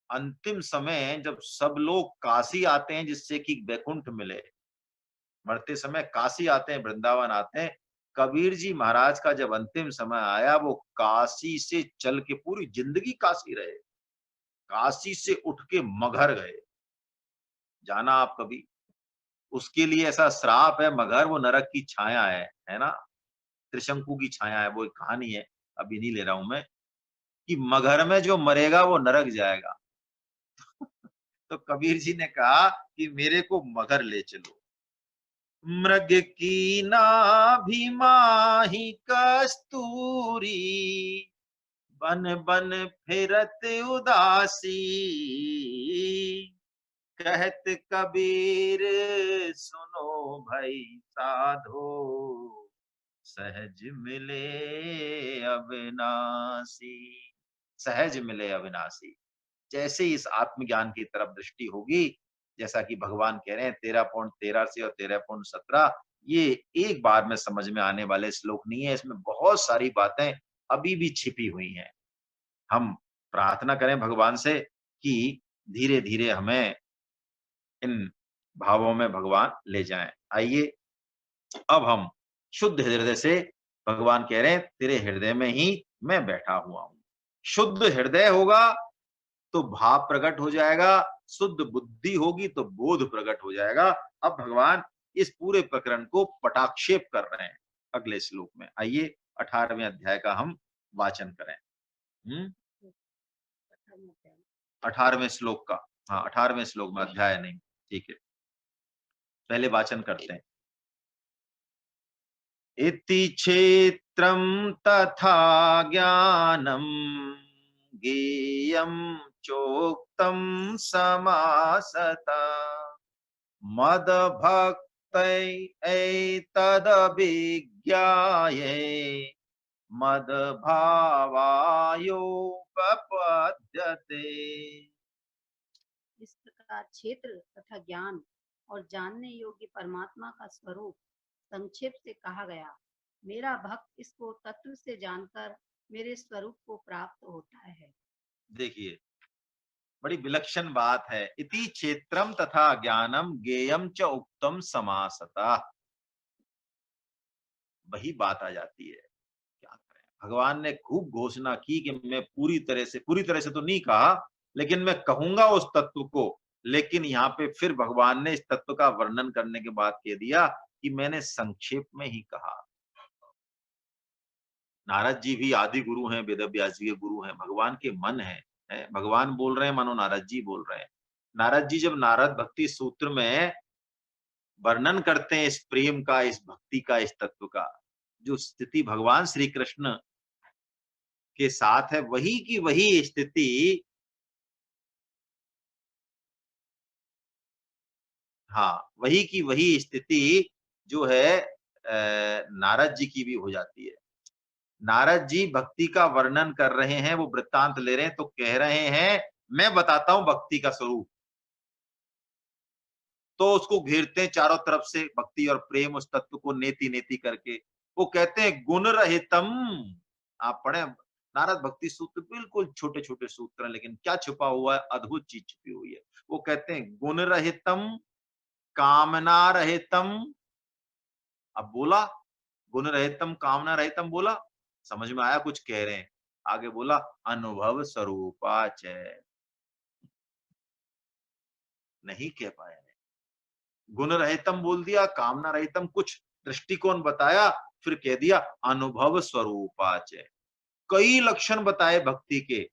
अंतिम समय जब सब लोग काशी आते हैं जिससे कि वैकुंठ मिले, मरते समय काशी आते हैं, वृंदावन आते हैं, कबीर जी महाराज का जब अंतिम समय आया, वो काशी से चल के, पूरी जिंदगी काशी रहे, काशी से उठ के मगहर गए। जाना आप कभी? उसके लिए ऐसा श्राप है, मगहर वो नरक की छाया है ना? त्रिशंकु की छाया है, वो एक कहानी है, अभी नहीं ले रहा हूं मैं, कि मगहर में जो मरेगा वो नरक जाएगा। तो कबीर जी ने कहा कि मेरे को मगहर ले चलो। मृग की नाभि माही कस्तूरी, बन बन फिरत उदासी, कहत कबीर सुनो भाई साधो, सहज मिले अविनाशी। सहज मिले अविनाशी। जैसे ही इस आत्मज्ञान की तरफ दृष्टि होगी, जैसा कि भगवान कह रहे हैं 13.13 से और 13.17, ये एक बार में समझ में आने वाले श्लोक नहीं है, इसमें बहुत सारी बातें अभी भी छिपी हुई हैं। हम प्रार्थना करें भगवान से कि धीरे धीरे हमें इन भावों में भगवान ले जाएं। आइए अब हम शुद्ध हृदय से, भगवान कह रहे हैं तेरे हृदय में ही मैं बैठा हुआ हूं। शुद्ध हृदय होगा तो भाव प्रकट हो जाएगा, शुद्ध बुद्धि होगी तो बोध प्रकट हो जाएगा। अब भगवान इस पूरे प्रकरण को पटाक्षेप कर रहे हैं अगले श्लोक में। आइए 18वें अध्याय का हम वाचन करें। 18वें श्लोक का, हाँ 18वें श्लोक में, अध्याय नहीं, ठीक है, पहले वाचन करते हैं। इति क्षेत्रम तथा ज्ञानम, ज्ञेयं चोक्तम समासता, मदभक्तैतदभिज्ञाये मदभावायोपपद्यते। इस प्रकार क्षेत्र तथा ज्ञान और जानने योग्य परमात्मा का स्वरूप संक्षेप से कहा गया। मेरा भक्त इसको तत्व से जानकर मेरे स्वरूप को प्राप्त होता है। देखिए बड़ी विलक्षण बात है। इति क्षेत्रम तथा ज्ञानम ज्ञेयम च उक्तम समासता, वही बात आ जाती है। क्या करें, भगवान ने खूब घोषणा की कि मैं पूरी तरह से तो नहीं कहा, लेकिन मैं कहूंगा उस तत्व को। लेकिन यहाँ पे फिर भगवान ने इस तत्व का वर्णन करने के बाद कह दिया कि मैंने संक्षेप में ही कहा। नारद जी भी आदि गुरु हैं, वेद व्यास जी के गुरु हैं, भगवान के मन है, भगवान बोल रहे हैं, मानो नारद जी बोल रहे हैं। नारद जी जब नारद भक्ति सूत्र में वर्णन करते हैं इस प्रेम का, इस भक्ति का, इस तत्व का, जो स्थिति भगवान श्री कृष्ण के साथ है, वही की वही स्थिति हाँ, वही की वही स्थिति जो है नारद जी की भी हो जाती है। नारद जी भक्ति का वर्णन कर रहे हैं, वो वृत्तांत ले रहे हैं, तो कह रहे हैं मैं बताता हूं भक्ति का स्वरूप। तो उसको घेरते हैं चारों तरफ से, भक्ति और प्रेम उस तत्व को नेति नेति करके। वो कहते हैं गुण रहितम। आप पढ़े नारद भक्ति सूत्र, बिल्कुल छोटे छोटे सूत्र हैं, लेकिन क्या छुपा हुआ है, अद्भुत चीज छुपी हुई है। वो कहते हैं गुण रहितम, कामना रहितम। अब बोला गुण रहितम कामना रहितम, बोला समझ में आया, कुछ कह रहे हैं। आगे बोला अनुभव स्वरूपाच, नहीं कह पाए। गुण रहितम बोल दिया, कामना रहितम कुछ दृष्टिकोण बताया, फिर कह दिया अनुभव स्वरूपाच। कई लक्षण बताए भक्ति के।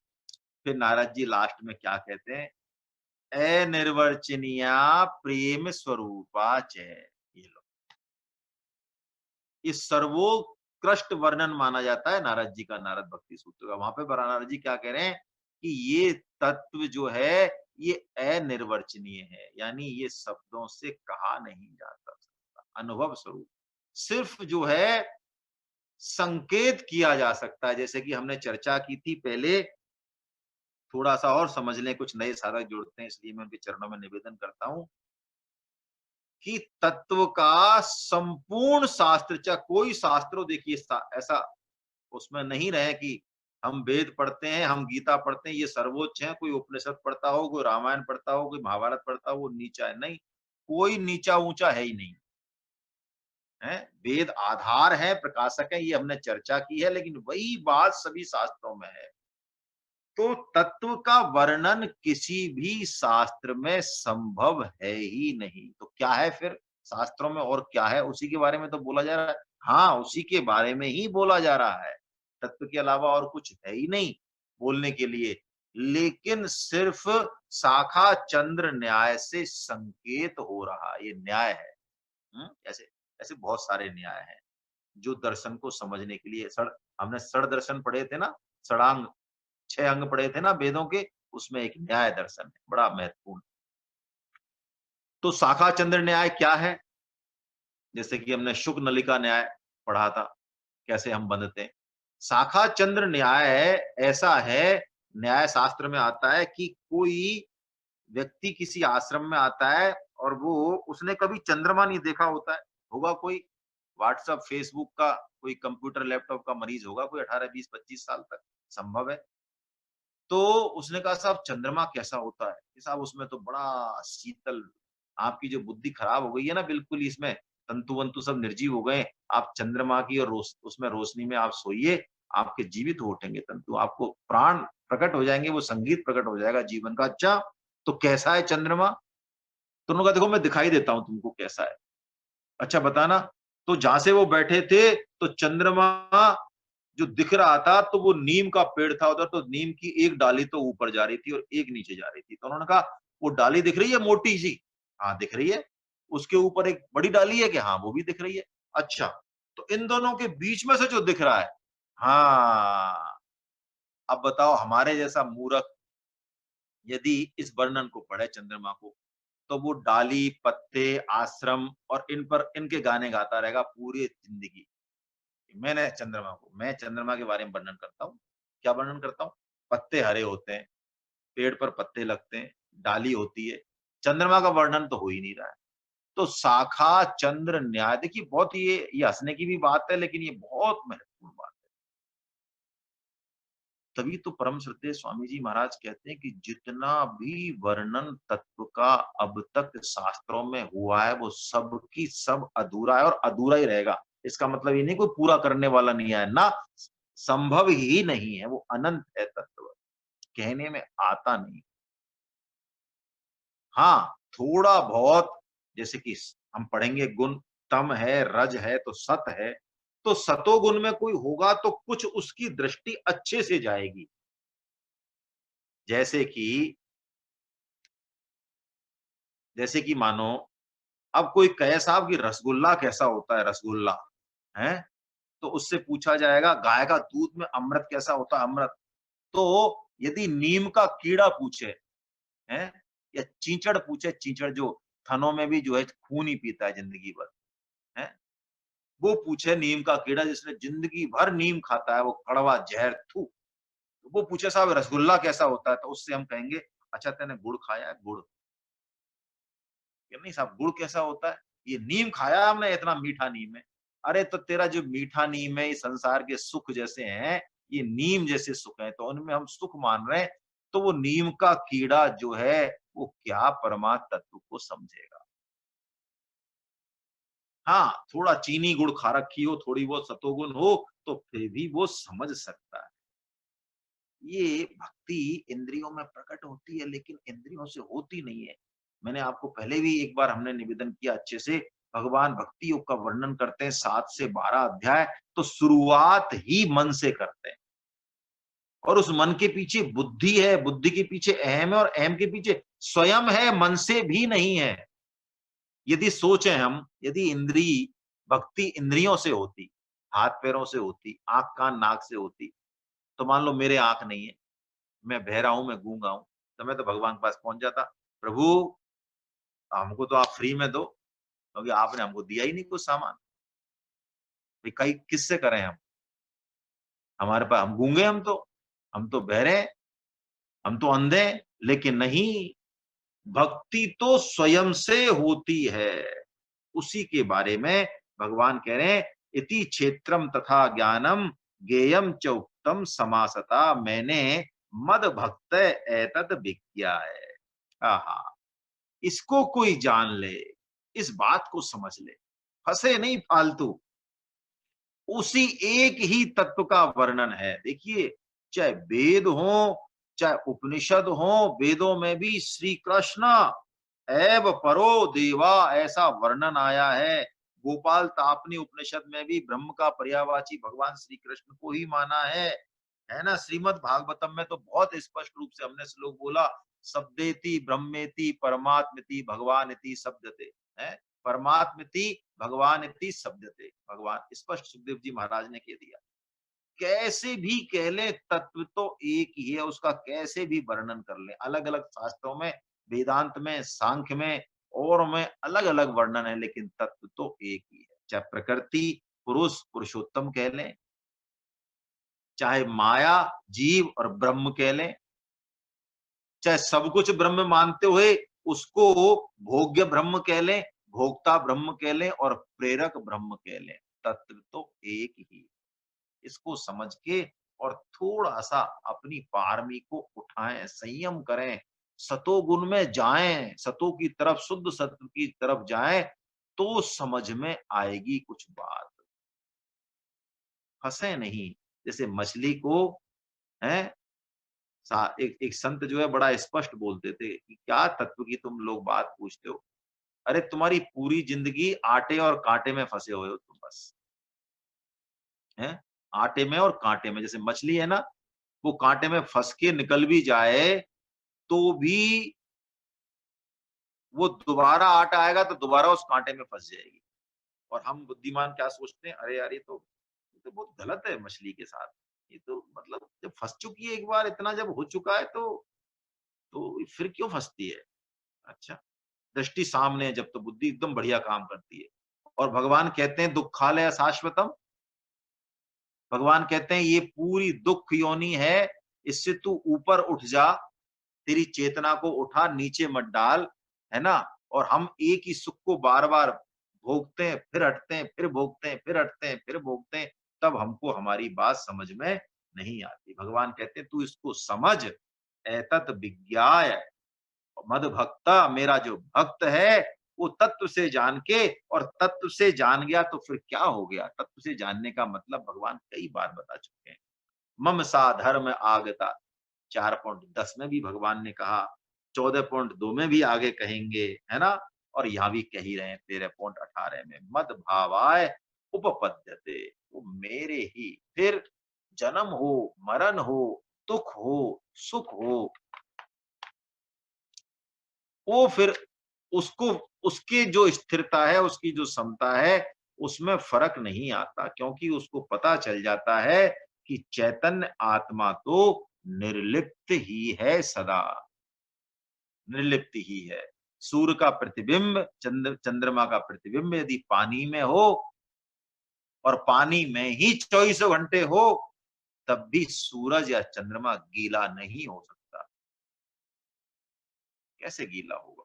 फिर नारद जी लास्ट में क्या कहते हैं, अनिर्वचनीया प्रेम स्वरूपाच। ये लो, इस सर्वोत्कृष्ट वर्णन माना जाता है नारद जी का, नारद भक्ति सूत्र का। वहां पे नारद जी क्या कह रहे हैं कि ये तत्व जो है ये अनिर्वचनीय है, यानी ये शब्दों से कहा नहीं जा सकता। अनुभव स्वरूप सिर्फ जो है संकेत किया जा सकता है। जैसे कि हमने चर्चा की थी पहले, थोड़ा सा और समझ लें, कुछ नए साधक जुड़ते हैं, इसलिए मैं उनके चरणों में निवेदन करता हूं कि तत्व का संपूर्ण शास्त्र, चाहे कोई शास्त्रों, देखिए ऐसा उसमें नहीं रहे कि हम वेद पढ़ते हैं, हम गीता पढ़ते हैं, ये सर्वोच्च है, कोई उपनिषद पढ़ता हो, कोई रामायण पढ़ता हो, कोई महाभारत पढ़ता हो, वो नीचा है। नहीं, कोई नीचा ऊंचा है ही नहीं। है। वेद आधार है, प्रकाशक है, ये हमने चर्चा की है, लेकिन वही बात सभी शास्त्रों में है। तो तत्व का वर्णन किसी भी शास्त्र में संभव है ही नहीं। तो क्या है फिर शास्त्रों में, और क्या है? उसी के बारे में तो बोला जा रहा है। हाँ, उसी के बारे में ही बोला जा रहा है। तत्व के अलावा और कुछ है ही नहीं बोलने के लिए। लेकिन सिर्फ शाखा चंद्र न्याय से संकेत हो रहा, ये न्याय है। ऐसे ऐसे बहुत सारे न्याय हैं जो दर्शन को समझने के लिए हमने षड दर्शन पढ़े थे ना, षडांग 6 अंग पढ़े थे ना वेदों के, उसमें एक न्याय दर्शन है, बड़ा महत्वपूर्ण। तो शाखा चंद्र न्याय क्या है? जैसे कि हमने शुक नलिका न्याय पढ़ा था, कैसे हम बंधते हैं। शाखा चंद्र न्याय ऐसा है, न्याय शास्त्र में आता है कि कोई व्यक्ति किसी आश्रम में आता है और वो उसने कभी चंद्रमा नहीं देखा होता है। होगा कोई व्हाट्सएप, फेसबुक का, कोई कंप्यूटर, लैपटॉप का मरीज होगा, कोई 18, 20, 25 साल तक, संभव है। तो उसने कहा साहब चंद्रमा कैसा होता है? कि साहब उसमें तो बड़ा शीतल, आपकी जो बुद्धि खराब हो गई है ना बिल्कुल ही, इसमें तंतु-वंतु सब निर्जीव हो गए हैं। आप चंद्रमा की और उसमें रोशनी में आप सोइए, आपके जीवित हो उठेंगे तंतु, आपको प्राण प्रकट हो जाएँगे, वो संगीत प्रकट हो जाएगा जीवन का। अच्छा, तो कैसा है चंद्रमा? तो उन्होंने कहा देखो मैं दिखाई देता हूँ तुमको कैसा है। अच्छा बताना। तो जहाँ से वो बैठे थे, तो चंद्रमा जो दिख रहा था, तो वो नीम का पेड़ था उधर, तो नीम की एक डाली तो ऊपर जा रही थी और एक नीचे जा रही थी। तो उन्होंने कहा वो डाली दिख रही है मोटी सी? हाँ दिख रही है। उसके ऊपर एक बड़ी डाली है कि? हाँ वो भी दिख रही है। अच्छा, तो इन दोनों के बीच में से जो दिख रहा है, हाँ, अब बताओ हमारे जैसा मूर्ख यदि इस वर्णन को पढ़े चंद्रमा को, तो वो डाली, पत्ते, आश्रम और इन पर इनके गाने गाता रहेगा पूरी जिंदगी। मैं चंद्रमा के बारे में वर्णन करता हूँ। क्या वर्णन करता हूँ? पत्ते हरे होते हैं, पेड़ पर पत्ते लगते हैं, डाली होती है। चंद्रमा का वर्णन तो हो ही नहीं रहा है। तो शाखा चंद्र न्याय, देखिए बहुत ये हँसने की भी बात है, लेकिन ये बहुत महत्वपूर्ण बात है। तभी तो परम श्रद्धेय स्वामी जी महाराज कहते हैं कि जितना भी वर्णन तत्व का अब तक शास्त्रों में हुआ है, वो सब की सब अधूरा है और अधूरा ही रहेगा। इसका मतलब ये नहीं कोई पूरा करने वाला नहीं है ना, संभव ही नहीं है, वो अनंत है तत्व, कहने में आता नहीं। हाँ, थोड़ा बहुत, जैसे कि हम पढ़ेंगे गुण, तम है, रज है, तो सत है। तो सतोगुण में कोई होगा तो कुछ उसकी दृष्टि अच्छे से जाएगी। जैसे कि जैसे कि मानो अब कोई कहे साहब कि रसगुल्ला कैसा होता है रसगुल्ला, हैं? तो उससे पूछा जाएगा गाय का दूध में अमृत कैसा होता है अमृत। तो यदि नीम का कीड़ा पूछे, हैं? या चींचड़ पूछे, चींचड़ जो थनों में भी जो है खून ही पीता है जिंदगी भर, हैं? वो पूछे नीम का कीड़ा जिसने जिंदगी भर नीम खाता है, वो कड़वा जहर, थू। वो पूछे साहब रसगुल्ला कैसा होता है, तो उससे हम कहेंगे अच्छा तेने गुड़ खाया है गुड़? कि नहीं साहब गुड़ कैसा होता है? ये नीम खाया हमने, इतना मीठा नीम है। अरे तो तेरा जो मीठा नीम है, इस संसार के सुख जैसे हैं, ये नीम जैसे सुख हैं, तो उनमें हम सुख मान रहे हैं, तो वो नीम का कीड़ा जो है, वो क्या परमात्म तत्व को समझेगा? हाँ, थोड़ा चीनी गुड़ खा रखी हो, थोड़ी बहुत सतोगुण हो, तो फिर भी वो समझ सकता है। ये भक्ति इंद्रियों में प्रकट होती है, लेकिन इंद्रियों से होती नहीं है। मैंने आपको पहले भी एक बार हमने निवेदन किया अच्छे से, भगवान भक्ति योग का वर्णन करते हैं 7 से 12 अध्याय, तो शुरुआत ही मन से करते हैं। और उस मन के पीछे बुद्धि है, बुद्धि के पीछे अहम है और अहम के पीछे स्वयं है, मन से भी नहीं है। यदि सोचें हम, यदि भक्ति इंद्रियों से होती, हाथ पैरों से होती, आँख कान नाक से होती, तो मान लो मेरे आँख नहीं है, मैं बहरा हूँ, मैं गूंगा हूँ, तो मैं तो भगवान के पास पहुँच जाता। प्रभु, हमको तो आप फ्री में दो, क्योंकि आपने हमको दिया ही नहीं कुछ सामान। कई किससे करें हम? हमारे पास हम गूंगे, हम तो बहरे हैं, हम तो अंधे हैं, लेकिन नहीं, भक्ति तो स्वयं से होती है। उसी के बारे में भगवान कह रहे हैं, इति क्षेत्रम तथा ज्ञानम ज्ञेयम च उक्तम समासता, मैंने मद भक्त एतद विज्ञा है। आहा, इसको कोई जान ले, इस बात को समझ ले, फंसे नहीं फालतू, उसी एक ही तत्व का वर्णन है। देखिए, चाहे वेद हो, चाहे उपनिषद हो, वेदों में भी श्री कृष्ण एव परो देवा ऐसा वर्णन आया है। गोपाल तापनी उपनिषद में भी ब्रह्म का पर्यायवाची भगवान श्री कृष्ण को ही माना है ना। श्रीमद् भागवतम में तो बहुत स्पष्ट रूप से हमने श्लोक बोला, शब्देति ब्रह्मेति परमात्मेति भगवानिति शब्दते, है परमात्मेति भगवानिति शब्दते। भगवान स्पष्ट सुखदेव जी महाराज ने कह दिया। कैसे भी कह ले, तत्व तो एक ही है, उसका कैसे भी वर्णन कर ले। अलग अलग शास्त्रों में, वेदांत में, सांख्य में और में अलग अलग वर्णन है, लेकिन तत्व तो एक ही है। चाहे प्रकृति पुरुष पुरुषोत्तम कह लें, चाहे माया जीव और ब्रह्म कह लें, चाहे सब कुछ ब्रह्म मानते हुए उसको भोग्य ब्रह्म कह लें, भोक्ता ब्रह्म कह लें और प्रेरक ब्रह्म कह लें, तत्व तो एक ही। इसको समझ के और थोड़ा सा अपनी पारमी को उठाएं, संयम करें, सतो गुण में जाएं, सतो की तरफ, शुद्ध सत्व की तरफ जाएं, तो समझ में आएगी कुछ बात। फंसे नहीं। जैसे मछली को, है एक संत जो है बड़ा स्पष्ट बोलते थे कि क्या तत्व की तुम लोग बात पूछते हो, अरे तुम्हारी पूरी जिंदगी आटे और कांटे में फंसे हुए हो तुम, बस है आटे में और कांटे में। जैसे मछली है ना, वो कांटे में फंस के निकल भी जाए तो भी वो दोबारा आटा आएगा तो दोबारा उस कांटे में फंस जाएगी। और हम बुद्धिमान क्या सोचते हैं, अरे यार ये तो बहुत गलत है मछली के साथ। ये तो मतलब जब फंस चुकी है एक बार, इतना जब हो चुका है तो फिर क्यों फंसती है। अच्छा, दृष्टि सामने है जब, तो बुद्धि एकदम बढ़िया काम करती है। और भगवान कहते हैं दुखालय शाश्वतम, भगवान कहते हैं ये पूरी दुख योनि है, इससे तू ऊपर उठ जा, तेरी चेतना को उठा, नीचे मत डाल, है ना। और हम एक ही सुख को बार बार भोगते हैं, फिर हटते हैं, फिर भोगते हैं, फिर हटते हैं, फिर भोगते हैं, तब हमको हमारी बात समझ में नहीं आती। भगवान कहते हैं तू इसको समझ, एतत विज्ञाय मद भक्ता, मेरा जो भक्त है वो तत्व से जान के, और तत्व से जान गया तो फिर क्या हो गया। तत्व से जानने का मतलब भगवान कई बार बता चुके हैं। मम सा धर्म आगता, 4.10 में भी भगवान ने कहा, 14.2 में भी आगे कहेंगे, है ना। और यहाँ भी कह ही रहे हैं 13.18 में, मद भावाय उपपद्यते, वो मेरे ही, फिर जन्म हो मरण हो, दुख हो सुख हो, वो फिर उसको, उसकी जो स्थिरता है, उसकी जो समता है, उसमें फर्क नहीं आता, क्योंकि उसको पता चल जाता है कि चैतन्य आत्मा तो निर्लिप्त ही है, सदा निर्लिप्त ही है। सूर्य का प्रतिबिंब, चंद्रमा का प्रतिबिंब यदि पानी में हो और पानी में ही 24 घंटे हो, तब भी सूरज या चंद्रमा गीला नहीं हो सकता। कैसे गीला होगा।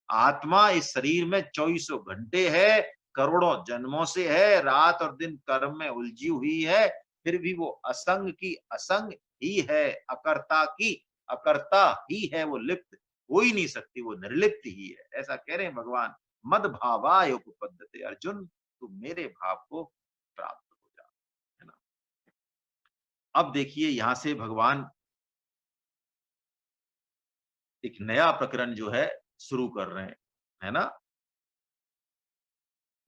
आत्मा इस शरीर में 24 घंटे है, करोड़ों जन्मों से है, रात और दिन कर्म में उलझी हुई है, फिर भी वो असंग की असंग ही है, अकर्ता की अकर्ता ही है, वो लिप्त हो ही नहीं सकती, वो निर्लिप्त ही है। ऐसा कह रहे हैं भगवान, मद भावाय उपपद्यते, अर्जुन तू मेरे भाव को प्राप्त हो जा, है ना। अब देखिए यहां से भगवान एक नया प्रकरण जो है शुरू कर रहे हैं, है ना।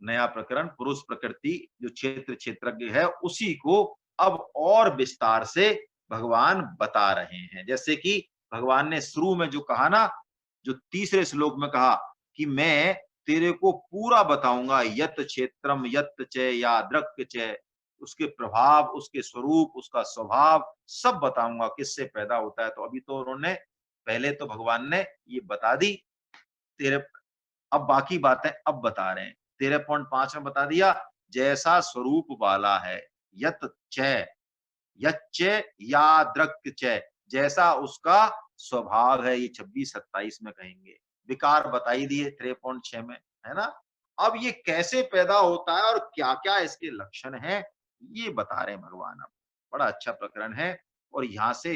नया प्रकरण, पुरुष प्रकृति जो क्षेत्र क्षेत्रज्ञ है, उसी को अब और विस्तार से भगवान बता रहे हैं। जैसे कि भगवान ने शुरू में जो कहा ना, जो तीसरे श्लोक में कहा कि मैं तेरे को पूरा बताऊंगा, यत क्षेत्रम यत च यादृक् च, उसके प्रभाव, उसके स्वरूप, उसका स्वभाव सब बताऊंगा, किससे पैदा होता है। तो अभी तो उन्होंने, पहले तो भगवान ने ये बता दी तेरे, अब बाकी बातें अब बता रहे हैं। 13.5 में बता दिया, जैसा स्वरूप वाला है, यत च, यच्च यादृक् च, जैसा उसका स्वभाव है, ये 26-27 में कहेंगे। विकार बताई दिए 13.6 में, है ना। अब ये कैसे पैदा होता है और क्या क्या इसके लक्षण हैं, ये बता रहे हैं भगवान। अब बड़ा अच्छा प्रकरण है। और यहाँ से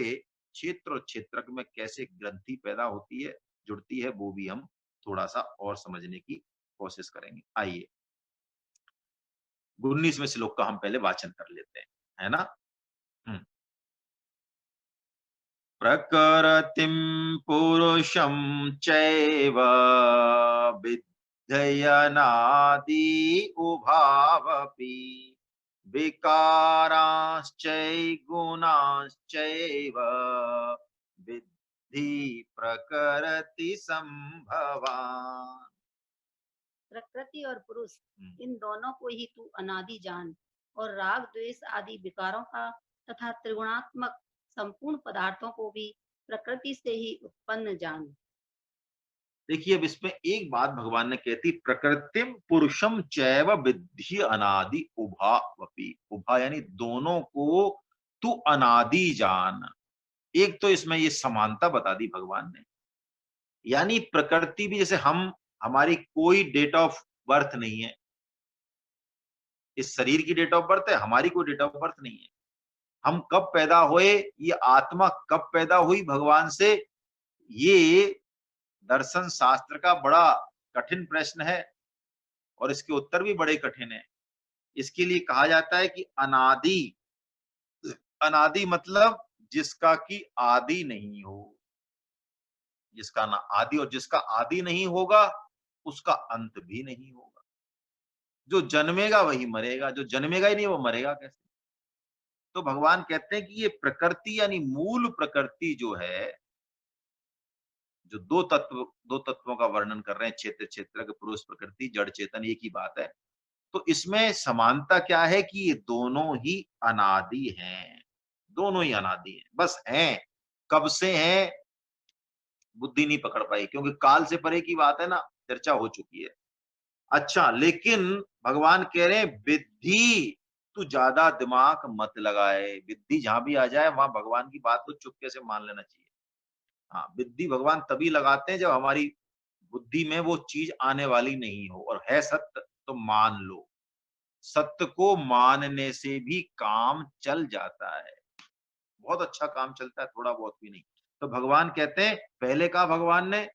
क्षेत्र और क्षेत्रक में कैसे ग्रंथि पैदा होती है, जुड़ती है, वो भी हम थोड़ा सा और समझने की कोशिश करेंगे। आइए, 19वें श्लोक का हम पहले वाचन कर लेते हैं, है ना? हम्म। प्रकृतिं पुरुषं चैव विद्धयनादि उभावपि विकाराश्चैगुणाश्चैव विद्धि प्रकृति संभवान्। प्रकृति और पुरुष इन दोनों को ही तू अनादि जान, और राग द्वेष आदि विकारों का तथा त्रिगुणात्मक संपूर्ण पदार्थों को भी प्रकृति से ही उत्पन्न जान। देखिए, अब इसमें एक बात भगवान ने कहती, प्रकृतिम पुरुषम चैव विद्धि अनादि उभावपि। उभा यानी दोनों को तू अनादि जान। एक तो इसमें ये समानता बता दी भगवान ने, यानी प्रकृति भी जैसे हम, हमारी कोई डेट ऑफ बर्थ नहीं है, इस शरीर की डेट ऑफ बर्थ है, हमारी कोई डेट ऑफ बर्थ नहीं है। हम कब पैदा हुए, ये आत्मा कब पैदा हुई भगवान से, ये दर्शन शास्त्र का बड़ा कठिन प्रश्न है, और इसके उत्तर भी बड़े कठिन है। इसके लिए कहा जाता है कि अनादि। अनादि मतलब जिसका की आदि नहीं हो, जिसका ना आदि, और जिसका आदि नहीं होगा उसका अंत भी नहीं होगा। जो जन्मेगा वही मरेगा, जो जन्मेगा ही नहीं वो मरेगा कैसे? तो भगवान कहते हैं कि ये प्रकृति यानी मूल प्रकृति जो है, जो दो तत्वों का वर्णन कर रहे हैं, क्षेत्र क्षेत्र के पुरुष प्रकृति जड़ चेतन, एक ही बात है। तो इसमें समानता क्या है कि ये दोनों ही अनादि हैं, दोनों ही अनादि हैं, बस हैं। कब से हैं बुद्धि नहीं पकड़ पाई, क्योंकि काल से परे की बात है ना, चर्चा हो चुकी है। अच्छा, लेकिन भगवान कह रहे हैं विद्धि, तू ज्यादा दिमाग मत लगाए। विद्धि जहां भी आ जाए वहां भगवान की बात को चुपके से मान लेना चाहिए। हाँ, विद्धि भगवान तभी लगाते हैं जब हमारी बुद्धि में वो चीज आने वाली नहीं हो, और है सत्य तो मान लो। सत्य को मानने से भी काम चल जाता है, बहुत अच्छा काम चलता है, थोड़ा बहुत भी नहीं। तो भगवान कहते हैं, पहले कहा भगवान ने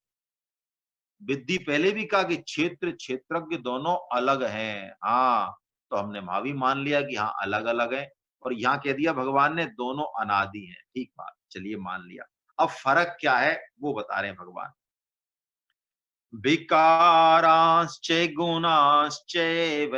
विद्धि, पहले भी कहा कि क्षेत्र क्षेत्रज्ञ दोनों अलग हैं। हाँ, तो हमने वहां भी मान लिया कि हाँ अलग अलग है, और यहाँ कह दिया भगवान ने दोनों अनादि हैं। ठीक बात, चलिए मान लिया। अब फर्क क्या है वो बता रहे हैं भगवान। विकाराश्च गुणाश्चैव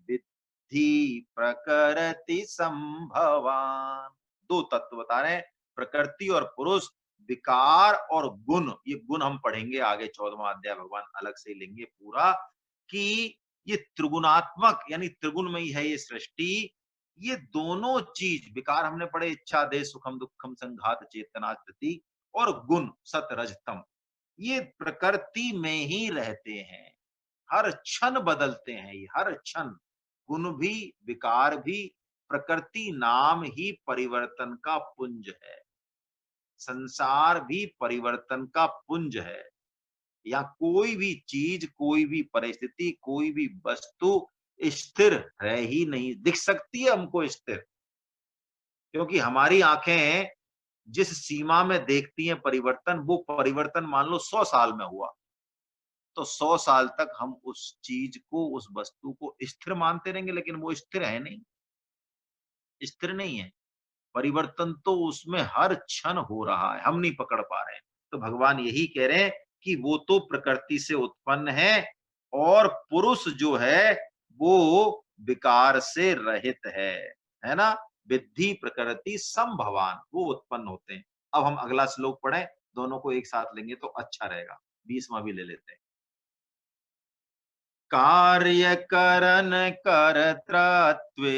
विद्धि प्रकृति संभवान। दो तत्व बता रहे हैं, प्रकृति और पुरुष, विकार और गुण। ये गुण हम पढ़ेंगे आगे, 14वां अध्याय भगवान अलग से लेंगे पूरा, कि ये त्रिगुणात्मक यानी त्रिगुण में ही है ये सृष्टि। ये दोनों चीज, विकार हमने पढ़े, इच्छा देश सुखम दुखम संघात चेतना स्थिति, और गुण सत रज तम, ये प्रकृति में ही रहते हैं, हर क्षण बदलते हैं। ये हर क्षण, गुण भी विकार भी, प्रकृति नाम ही परिवर्तन का पुंज है। संसार भी परिवर्तन का पुंज है। या कोई भी चीज, कोई भी परिस्थिति, कोई भी वस्तु स्थिर है ही नहीं। दिख सकती है हमको स्थिर, क्योंकि हमारी आंखें जिस सीमा में देखती हैं परिवर्तन, वो परिवर्तन मान लो 100 साल में हुआ, तो 100 साल तक हम उस चीज को, उस वस्तु को स्थिर मानते रहेंगे, लेकिन वो स्थिर है नहीं, स्थिर नहीं है। परिवर्तन तो उसमें हर क्षण हो रहा है, हम नहीं पकड़ पा रहे हैं। तो भगवान यही कह रहे हैं कि वो तो प्रकृति से उत्पन्न है, और पुरुष जो है वो विकार से रहित है ना? विद्धि प्रकृति संभवान, वो उत्पन्न होते हैं। अब हम अगला श्लोक पढ़ें, दोनों को एक साथ लेंगे तो अच्छा रहेगा। 20वां भी ले लेते हैं। कार्यकरण कर्तृत्वे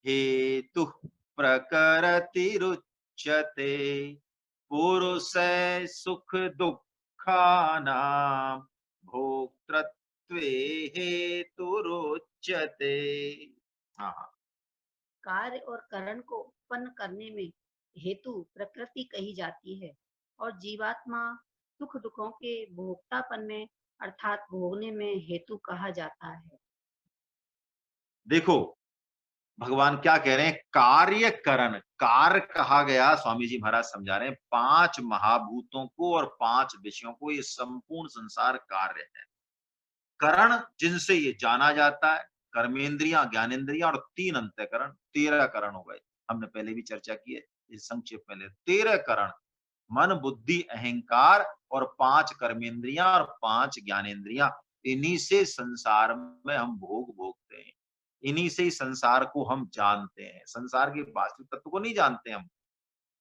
हेतु प्रकृतिरुच्यते पुरुषे सुख दुःखानां भोक्तृत्वे हेतुरुच्यते। हाँ हाँ। कार्य और करण को उत्पन्न करने में हेतु प्रकृति कही जाती है, और जीवात्मा सुख दुखों के भोक्तापन में अर्थात भोगने में हेतु कहा जाता है। देखो भगवान क्या कह रहे हैं, कार्य करण, कार्य कहा गया, स्वामी जी महाराज समझा रहे हैं, 5 महाभूतों को और 5 विषयों को, ये संपूर्ण संसार कार्य है। करण जिनसे ये जाना जाता है, कर्मेंद्रियां, ज्ञानेंद्रियां और 3 अंतःकरण, 13 करण हो गए। हमने पहले भी चर्चा की है, इस संक्षेप में ले 13 करण, मन, बुद्धि, अहंकार और 5 कर्मेंद्रियां और 5 ज्ञानेंद्रियां। इन्हीं से संसार में हम भोग भोगते हैं, इन्हीं से ही संसार को हम जानते हैं। संसार के वास्तविक तत्व को नहीं जानते हम,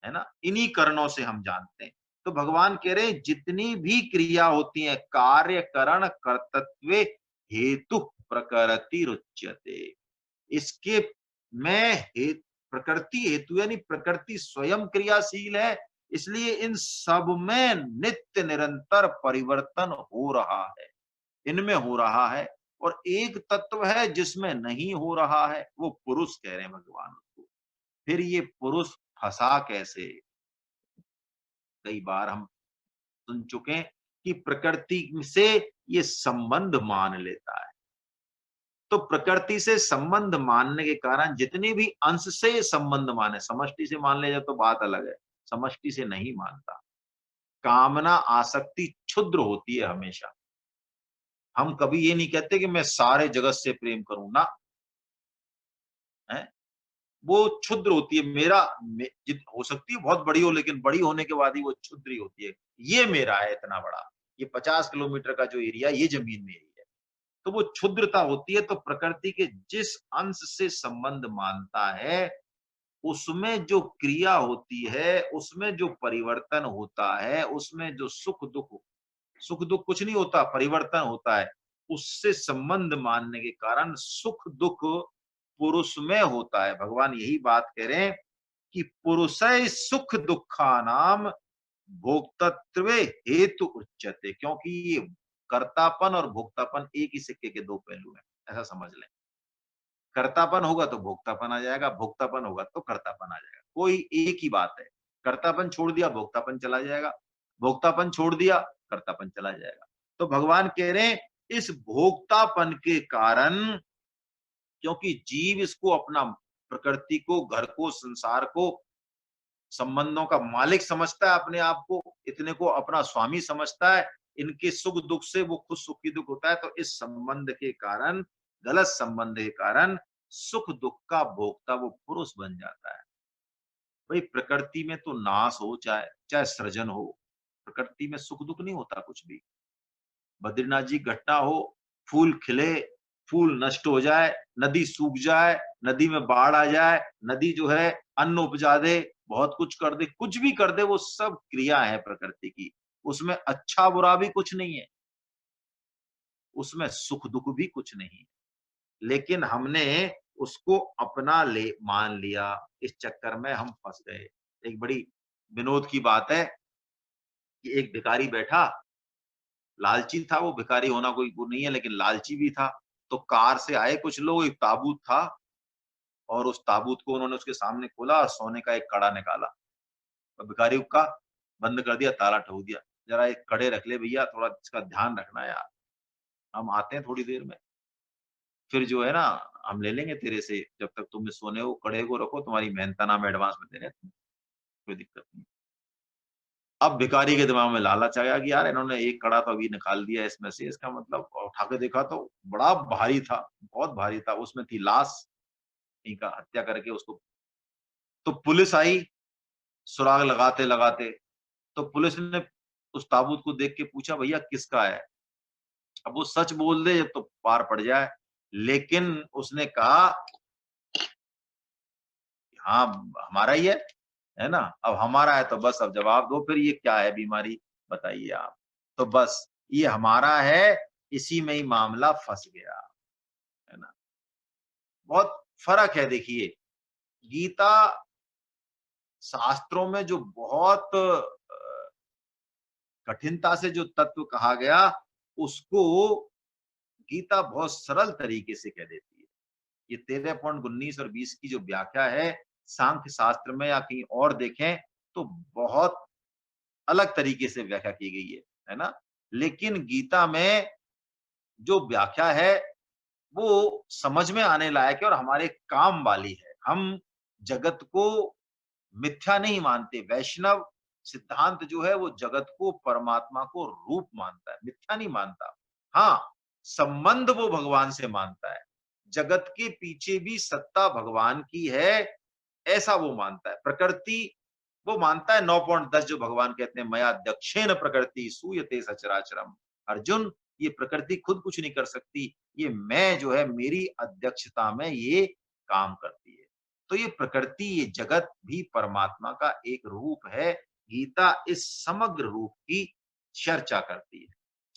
है ना, इन्हीं कारणों से हम जानते हैं। तो भगवान कह रहे हैं जितनी भी क्रिया होती है, कार्य करण कर्तव्य हेतु प्रकृति रुच्यते, इसके में प्रकृति हेतु यानी प्रकृति स्वयं क्रियाशील है, इसलिए इन सब में नित्य निरंतर परिवर्तन हो रहा है, इनमें हो रहा है। और एक तत्व है जिसमें नहीं हो रहा है, वो पुरुष कह रहे हैं भगवान उसको। फिर ये पुरुष फंसा कैसे? कई बार हम सुन चुके हैं कि प्रकृति से ये संबंध मान लेता है। तो प्रकृति से संबंध मानने के कारण जितने भी अंश से संबंध माने, समष्टि से मान ले जाए तो बात अलग है, समष्टि से नहीं मानता। कामना आसक्ति क्षुद्र होती है हमेशा। हम कभी ये नहीं कहते कि मैं सारे जगत से प्रेम करूं ना, है, वो क्षुद्र होती है। हो सकती है बहुत बड़ी हो, लेकिन बड़ी होने के बाद ही वो क्षुद्र ही होती है। ये मेरा है इतना बड़ा, ये 50 किलोमीटर का जो एरिया, ये जमीन मेरी है, तो वो क्षुद्रता होती है। तो प्रकृति के जिस अंश से संबंध मानता है, उसमें जो क्रिया होती है, उसमें जो परिवर्तन होता है, उसमें जो सुख दुख कुछ नहीं होता, परिवर्तन होता है। उससे संबंध मानने के कारण सुख दुख पुरुष में होता है। भगवान यही बात कह रहे हैं कि पुरुषै सुख दुखा नाम भोक्तृत्व हेतु उच्यते, क्योंकि ये कर्तापन और भोक्तापन एक ही सिक्के के दो पहलू हैं, ऐसा समझ लें। कर्तापन होगा तो भोक्तापन आ जाएगा, भोक्तापन होगा तो कर्तापन आ जाएगा, कोई एक ही बात है। कर्तापन छोड़ दिया भोक्तापन चला जाएगा, भोक्तापन छोड़ दिया कर्तापन चला जाएगा। तो भगवान कह रहे हैं इस भोक्तापन के कारण, क्योंकि जीव इसको अपना, प्रकृति को, घर को, संसार को, संबंधों का मालिक समझता है अपने आप को, इतने को अपना स्वामी समझता है, इनके सुख दुख से वो खुद सुखी दुख होता है। तो इस संबंध के कारण, गलत संबंध के कारण सुख दुख का भोक्ता वो पुरुष बन जाता है। भाई प्रकृति में तो नाश हो, चाहे चाहे सृजन हो, प्रकृति में सुख दुख नहीं होता कुछ भी। बद्रीनाथ जी घटना हो, फूल खिले, फूल नष्ट हो जाए, नदी सूख जाए, नदी में बाढ़ आ जाए, नदी जो है अन्न उपजा दे, बहुत कुछ कर दे, कुछ भी कर दे, वो सब क्रिया है प्रकृति की। उसमें अच्छा बुरा भी कुछ नहीं है, उसमें सुख दुख भी कुछ नहीं है। लेकिन हमने उसको अपना ले मान लिया, इस चक्कर में हम फंस गए। एक बड़ी विनोद की बात है कि एक भिखारी बैठा, लालची था, वो भिखारी होना कोई वो नहीं है, लेकिन लालची भी था। तो कार से आए कुछ लोग, एक ताबूत था, और उस ताबूत को उन्होंने उसके सामने खोला और सोने का एक कड़ा निकाला, और भिखारी का बंद कर दिया, ताला ठोक दिया। जरा एक कड़े रख ले भैया, थोड़ा इसका ध्यान रखना यार, हम आते हैं थोड़ी देर में, फिर जो है ना हम ले लेंगे तेरे से, जब तक तुम इस सोने को कड़े को रखो, तुम्हारी मेहनता नाम एडवांस में दे रहे हैं, कोई दिक्कत नहीं। अब भिखारी के दिमाग में लालच आ गया कि यार इन्होंने एक कड़ा तो अभी निकाल दिया इसमें से, इसका मतलब, और उठा के देखा तो बड़ा भारी था, बहुत भारी था, उसमें थी लाश, इनका हत्या करके उसको। तो पुलिस आई सुराग लगाते लगाते, तो पुलिस ने उस ताबूत को देख के पूछा भैया किसका है? अब वो सच बोल दे तो पार पड़ जाए, लेकिन उसने कहा हाँ हमारा ही है ना? अब हमारा है तो बस अब जवाब दो, फिर ये क्या है बीमारी, बताइए आप। तो बस ये हमारा है, इसी में ही मामला फंस गया, है ना? बहुत फर्क है देखिए। गीता शास्त्रों में जो बहुत कठिनता से जो तत्व कहा गया, उसको गीता बहुत सरल तरीके से कह देती है। ये 13.19 और 20 की जो व्याख्या है, सांख्य शास्त्र में या कहीं और देखें तो बहुत अलग तरीके से व्याख्या की गई है ना? लेकिन गीता में जो व्याख्या है, वो समझ में आने लायक है और हमारे काम वाली है। हम जगत को मिथ्या नहीं मानते। वैष्णव सिद्धांत जो है वो जगत को, परमात्मा को रूप मानता है, मिथ्या नहीं मानता। हाँ, संबंध वो भगवान से मानता है। जगत के पीछे भी सत्ता भगवान की है, ऐसा वो मानता है। प्रकृति वो मानता है 9.10 जो भगवान कहते हैं मया दक्षेण प्रकृति सूयते सचराचरम। अर्जुन, ये प्रकृति खुद कुछ नहीं कर सकती, ये मैं जो है मेरी अध्यक्षता में ये काम करती है। तो ये प्रकृति, ये जगत भी परमात्मा का एक रूप है। गीता इस समग्र रूप की चर्चा करती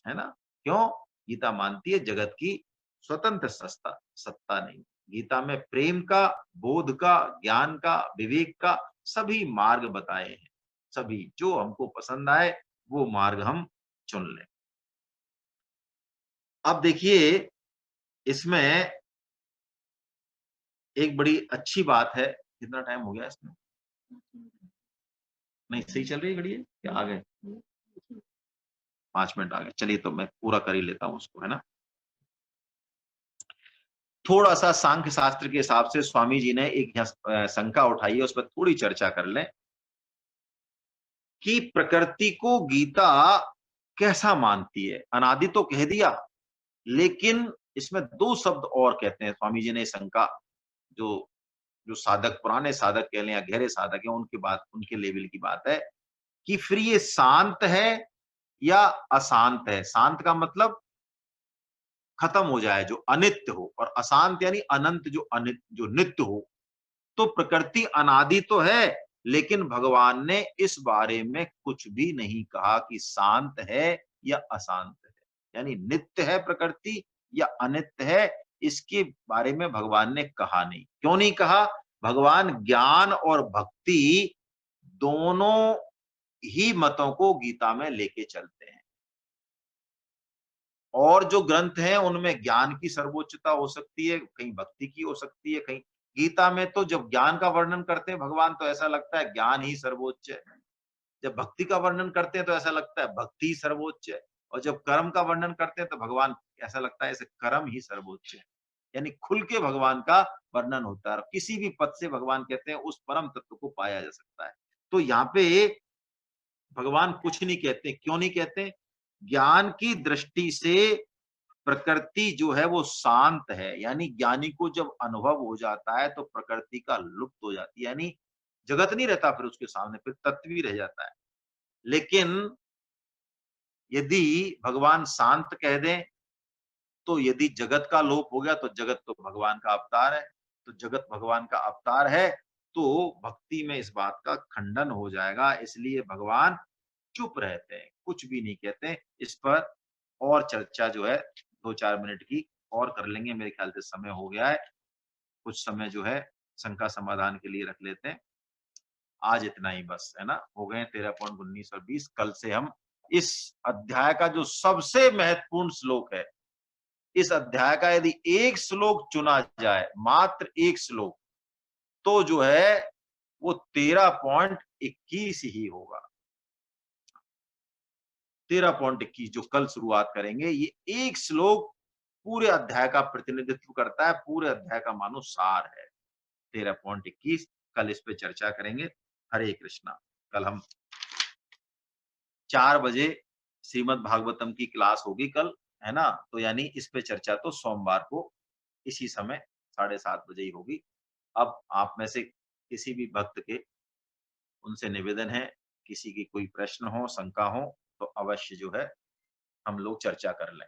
है ना? क्यों? गीता मानती है जगत की स्वतंत्र सत्ता सत्ता नहीं। गीता में प्रेम का, बोध का, ज्ञान का, विवेक का सभी मार्ग बताए हैं। सभी जो हमको पसंद आए वो मार्ग हम चुन लें। अब देखिए, इसमें एक बड़ी अच्छी बात है। कितना टाइम हो गया इसमें? नहीं, सही चल रही है घड़ी? क्या आ गए? 5 मिनट आ गए। चलिए, तो मैं पूरा कर ही लेता हूं उसको, है ना? थोड़ा सा सांख्य शास्त्र के हिसाब से स्वामी जी ने एक शंका उठाई है, उस पर थोड़ी चर्चा कर लें कि प्रकृति को गीता कैसा मानती है। अनादि तो कह दिया, लेकिन इसमें 2 शब्द और कहते हैं स्वामी जी ने। शंका जो जो साधक, पुराने साधक कह लें या गहरे साधक है, उनकी बात, उनके लेवल की बात है कि फिर ये शांत है या अशांत है। शांत का मतलब खत्म हो जाए, जो अनित्य हो, और अशांत यानी अनंत, जो अनित्य, जो नित्य हो। तो प्रकृति अनादि तो है, लेकिन भगवान ने इस बारे में कुछ भी नहीं कहा कि शांत है या अशांत है, यानी नित्य है प्रकृति या अनित्य है, इसके बारे में भगवान ने कहा नहीं। क्यों नहीं कहा? भगवान ज्ञान और भक्ति दोनों ही मतों को गीता में लेके चलते हैं। और जो ग्रंथ हैं उनमें ज्ञान की सर्वोच्चता हो सकती है, कहीं भक्ति की हो सकती है, कहीं। गीता में तो जब ज्ञान का वर्णन करते हैं भगवान, तो ऐसा लगता है ज्ञान ही सर्वोच्च है। जब भक्ति का वर्णन करते हैं तो ऐसा लगता है भक्ति ही सर्वोच्च है। और जब कर्म का वर्णन करते हैं तो भगवान, ऐसा लगता है ऐसे कर्म ही सर्वोच्च है। यानी खुल के भगवान का वर्णन होता है, और किसी भी पद से भगवान कहते हैं उस परम तत्व को पाया जा सकता है। तो यहाँ पे भगवान कुछ नहीं कहते। क्यों नहीं कहते? ज्ञान की दृष्टि से प्रकृति जो है वो शांत है, यानी ज्ञानी को जब अनुभव हो जाता है तो प्रकृति का लुप्त हो जाती है, यानी जगत नहीं रहता फिर उसके सामने, फिर तत्व ही रह जाता है। लेकिन यदि भगवान शांत कह दें, तो यदि जगत का लोप हो गया तो जगत तो भगवान का अवतार है। तो जगत भगवान का अवतार है, तो भक्ति में इस बात का खंडन हो जाएगा। इसलिए भगवान चुप रहते हैं, कुछ भी नहीं कहते। इस पर और चर्चा जो है 2-4 मिनट की और कर लेंगे, मेरे ख्याल से समय हो गया है। कुछ समय जो है शंका समाधान के लिए रख लेते हैं। आज इतना ही बस, है ना? हो गए 13.19 और 20। कल से हम इस अध्याय का जो सबसे महत्वपूर्ण श्लोक है, इस अध्याय का यदि एक श्लोक चुना जाए, मात्र एक श्लोक, तो जो है वो 13.21 ही होगा। 13.21 जो कल शुरुआत करेंगे, ये एक श्लोक पूरे अध्याय का प्रतिनिधित्व करता है, पूरे अध्याय का मानो सार है। 13.21 कल इस पे चर्चा करेंगे। हरे कृष्णा। कल हम 4 बजे श्रीमद् भागवतम की क्लास होगी कल, है ना? तो यानी इस पे चर्चा तो सोमवार को इसी समय 7:30 बजे ही होगी। अब आप में से किसी भी भक्त के, उनसे निवेदन है, किसी की कोई प्रश्न हो, शंका हो, तो अवश्य जो है हम लोग चर्चा कर लें।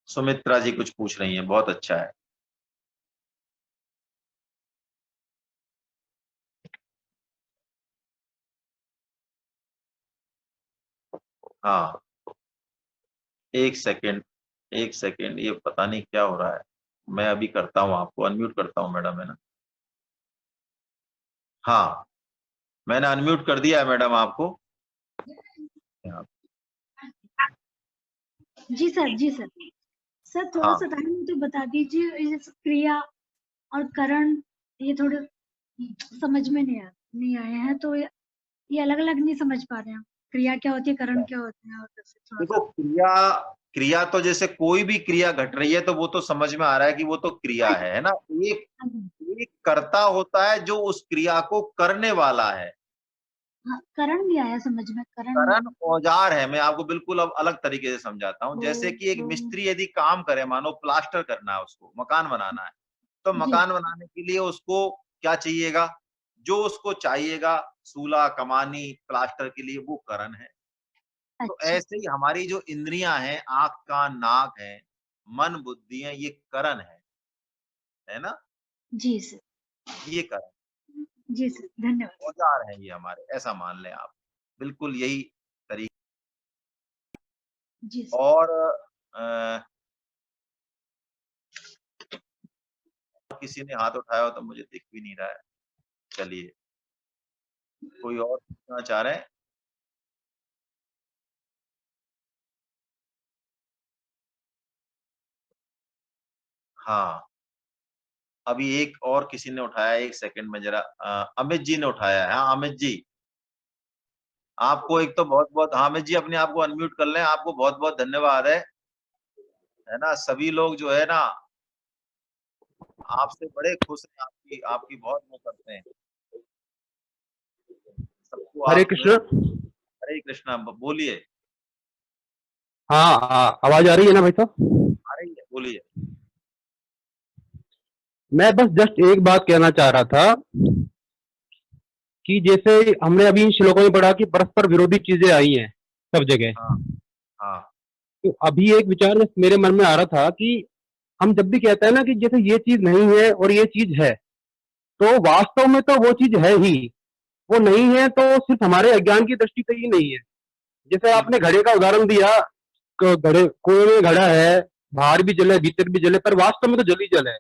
सुमित्रा जी कुछ पूछ रही हैं, बहुत अच्छा है। हाँ, एक सेकेंड, एक सेकेंड, ये पता नहीं क्या हो रहा है। मैं अभी करता हूँ, आपको अनम्यूट करता हूँ मैडम, है ना? हाँ, मैंने अनम्यूट कर दिया है मैडम आपको। हाँ, जी सर, जी सर। सर थोड़ा हाँ, सा टाइम तो बता दीजिए, इस क्रिया और करण, ये थोड़े समझ में नहीं आए हैं, तो ये अलग अलग नहीं समझ पा रहे हैं। क्रिया क्या होती है, करण क्या होते हैं, और थोड़ा देखो, सा। क्रिया क्रिया तो जैसे कोई भी क्रिया घट रही है तो वो तो समझ में आ रहा है कि वो तो क्रिया है ना। एक एक कर्ता होता है जो उस क्रिया को करने वाला है। हाँ, करण भी आया समझ में, करण। करण औजार है। मैं आपको बिल्कुल अब अलग तरीके से समझाता हूँ। जैसे कि एक मिस्त्री यदि काम करे, मानो प्लास्टर करना है, उसको मकान बनाना है, तो जी मकान बनाने के लिए उसको क्या चाहिएगा? जो उसको चाहिएगा, सूला, कमानी, प्लास्टर के लिए, वो करण है। तो अच्छा। ऐसे ही हमारी जो इंद्रियां हैं, आंख, कान, नाक है, मन, बुद्धि है, ये करण है ना। जी सर। ये करण जी सर, धन्यवाद। औजार है, ये हमारे, ऐसा मान लें आप। बिल्कुल यही तरीका। जी सर। और अ, किसी ने हाथ उठाया हो तो मुझे दिख भी नहीं रहा है। चलिए, कोई और पूछना चाह रहे हैं? हाँ, अभी एक और किसी ने उठाया, एक सेकंड में जरा, अमित जी ने उठाया है। हाँ, अमित जी, आपको एक तो बहुत बहुत, हाँ अमित जी, अपने आप को अनम्यूट कर लें। आपको बहुत बहुत धन्यवाद है ना। सभी लोग जो है ना, आपसे बड़े खुश हैं, आपकी आपकी बहुत वो करते हैं। सबको हरे आप जो है, कृष्ण। हरे कृष्णा बोलिए। हाँ हाँ, आवाज आ रही है ना भाई साहब? आ रही है, बोलिए। मैं बस जस्ट एक बात कहना चाह रहा था कि जैसे हमने अभी इन श्लोकों में पढ़ा कि परस्पर विरोधी चीजें आई हैं सब जगह। हाँ हाँ तो अभी एक विचार बस मेरे मन में आ रहा था कि हम जब भी कहते हैं ना कि जैसे ये चीज नहीं है और ये चीज है, तो वास्तव में तो वो चीज है ही। वो नहीं है तो सिर्फ हमारे अज्ञान की दृष्टि से ही नहीं है। जैसे आपने बिल्कुल। घड़े का उदाहरण दिया, घड़े कुएं में घड़ा है, बाहर भी जले भीतर भी जले, पर वास्तव में तो जल ही जल है।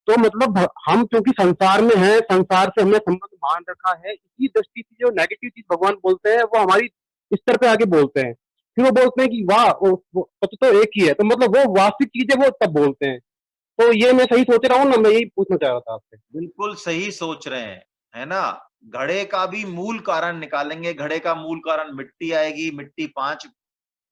तो मतलब हम क्योंकि संसार में हैं, संसार से हमने संबंध मान रखा है, इसी दृष्टि से जो नेगेटिव चीज भगवान बोलते हैं वो हमारी स्तर पे आके बोलते हैं। फिर वो बोलते हैं कि वाह, वो सत्य तो एक ही है, तो मतलब वो वास्तविक चीज है, वो तब बोलते हैं। तो ये मैं सही सोच रहा हूँ ना? मैं यही पूछना चाह रहा था आपसे। बिल्कुल सही सोच रहे हैं, है ना। घड़े का भी मूल कारण निकालेंगे। घड़े का मूल कारण मिट्टी आएगी। मिट्टी पांच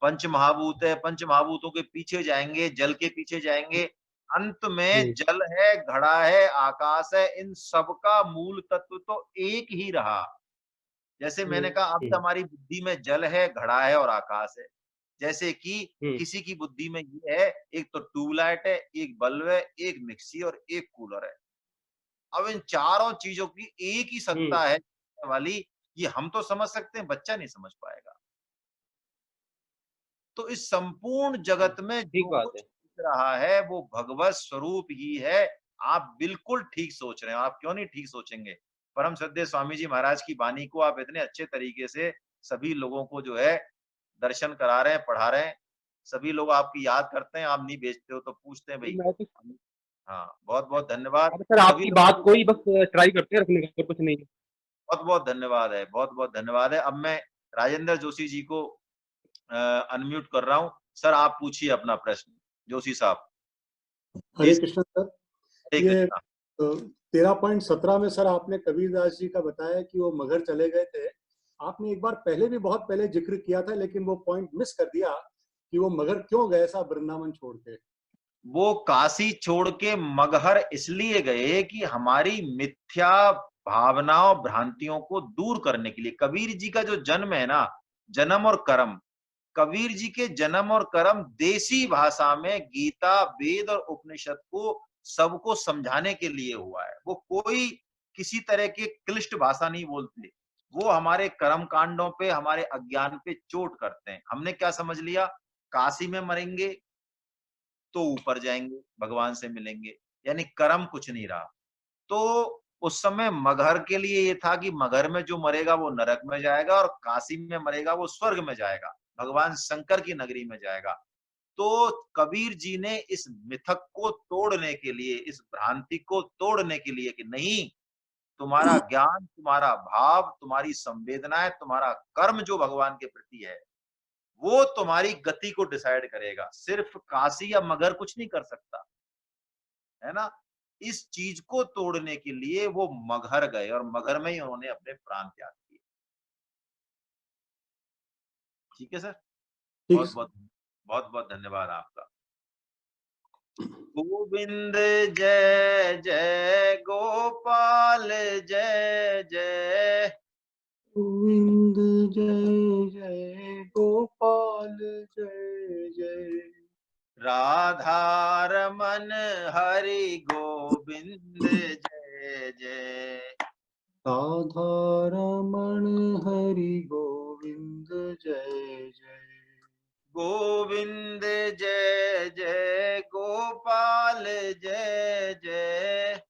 पंच महाभूत है। पंच महाभूतों के पीछे जाएंगे, जल के पीछे जाएंगे। अंत में जी जल है, घड़ा है, आकाश है। इन सब का मूल तत्व तो एक ही रहा। जैसे मैंने कहा, अभी हम्म हमारी बुद्धि में जल है, घड़ा है और आकाश है। जैसे कि हम्म किसी की बुद्धि में ये है, एक तो ट्यूबलाइट है, एक बल्ब है, एक मिक्सी और एक कूलर है। अब इन चारों चीजों की एक ही हम्म सत्ता है वाली, ये हम तो समझ सकते हैं, बच्चा नहीं समझ पाएगा। तो इस संपूर्ण जगत में ठीक जो बात कुछ है। दिख रहा है वो भगवत स्वरूप ही है। आप बिल्कुल ठीक सोच रहे हैं। आप क्यों नहीं ठीक सोचेंगे? परम श्रद्धेय स्वामी जी महाराज की वाणी को आप इतने अच्छे तरीके से सभी लोगों को जो है दर्शन करा रहे हैं, पढ़ा रहे हैं। सभी लोग आपकी याद करते हैं। आप नहीं बेचते हो तो पूछते हैं भाई। मैं तो, हाँ, बहुत बहुत धन्यवाद। अब सर सभी आपकी लोगों बात को को ही बस ट्राई करते हैं रखने का, और कुछ नहीं। बहुत बहुत धन्यवाद है। बहुत बहुत धन्यवाद है। अब मैं राजेंद्र जोशी जी को अनम्यूट कर रहा हूँ। सर, आप पूछिए अपना प्रश्न, जोशी साहब। हरे प्लीज। कृष्ण सर। हरे ये कृष्णा। 13.17 में सर आपने कबीरदास जी का बताया कि वो मगहर चले गए थे। आपने एक बार पहले भी बहुत पहले जिक्र किया था, लेकिन वो पॉइंट मिस कर दिया कि वो मगहर क्यों गए साहब वृंदावन छोड़ के। वो काशी छोड़ के मगहर इसलिए गए कि हमारी मिथ्या भावनाओं, भ्रांतियों को दूर करने के लिए। कबीर जी का जो जन्म है ना, जन्म और कर्म, कबीर जी के जन्म और कर्म देसी भाषा में गीता, वेद और उपनिषद को सबको समझाने के लिए हुआ है। वो कोई किसी तरह की क्लिष्ट भाषा नहीं बोलते। वो हमारे कर्म कांडों पे, हमारे अज्ञान पे चोट करते हैं। हमने क्या समझ लिया? काशी में मरेंगे तो ऊपर जाएंगे, भगवान से मिलेंगे, यानी कर्म कुछ नहीं रहा। तो उस समय मगहर के लिए ये था कि मगहर में जो मरेगा वो नरक में जाएगा, और काशी में मरेगा वो स्वर्ग में जाएगा, भगवान शंकर की नगरी में जाएगा। तो कबीर जी ने इस मिथक को तोड़ने के लिए, इस भ्रांति को तोड़ने के लिए कि नहीं, तुम्हारा ज्ञान, तुम्हारा भाव, तुम्हारी संवेदनाएं, तुम्हारा कर्म जो भगवान के प्रति है, वो तुम्हारी गति को डिसाइड करेगा। सिर्फ काशी या मगहर कुछ नहीं कर सकता, है ना। इस चीज को तोड़ने के लिए वो मगहर गए और मगहर में ही उन्होंने अपने प्राण त्याग किए। ठीक है सर, ठीक बहुत बहुत बहुत बहुत धन्यवाद आपका। गोविंद जय जय गोपाल जय जय, गोविंद जय जय गोपाल जय जय, राधा रमन हरि गोविंद जय जय, राधा रमण हरि गोविंद जय जय, गोविंद जय जय गोपाल जय जय,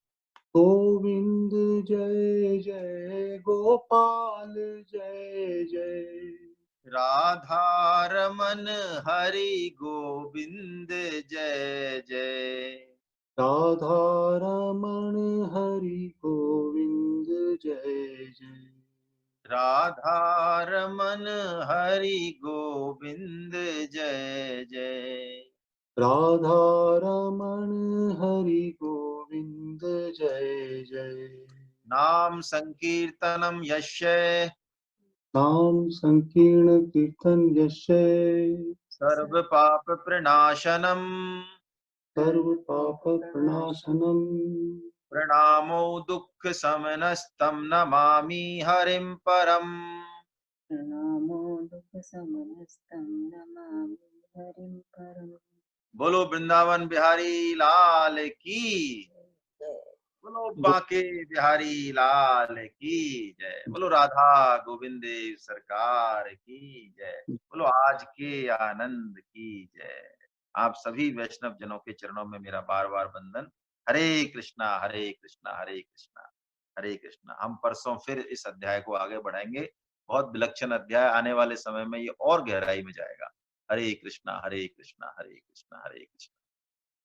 गोविंद जय जय गोपाल जय जय, राधा रमन हरि गोविंद जय जय, राधा रमण हरि गोविंद जय जय, राधा रमन हरि गोविंद जय जय, राधा रमण हरि गोविंद जय जय, नाम संकीर्तनम यस्य नाम संकीर्ण कीर्तन यस्य, सर्व पाप प्रणाशनम, सर्व पाप प्रणाशनम, प्रणामो दुःख समनस्तम नमामि हरिं परम। प्रणामो दुःखसमनस्तं नमामि हरिं परम्। बोलो वृंदावन बिहारी लाल की, बोलो बांके बिहारी लाल की जय, बोलो राधा गोविंद देव सरकार की जय, बोलो आज के आनंद की जय। आप सभी वैष्णव जनों के चरणों में मेरा बार बार वंदन। हरे कृष्णा हरे कृष्णा हरे कृष्णा हरे कृष्णा। हम परसों फिर इस अध्याय को आगे बढ़ाएंगे। बहुत विलक्षण अध्याय, आने वाले समय में ये और गहराई में जाएगा। हरे कृष्णा हरे कृष्णा हरे कृष्णा हरे कृष्णा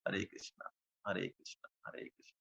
हरे कृष्णा हरे कृष्णा हरे कृष्णा।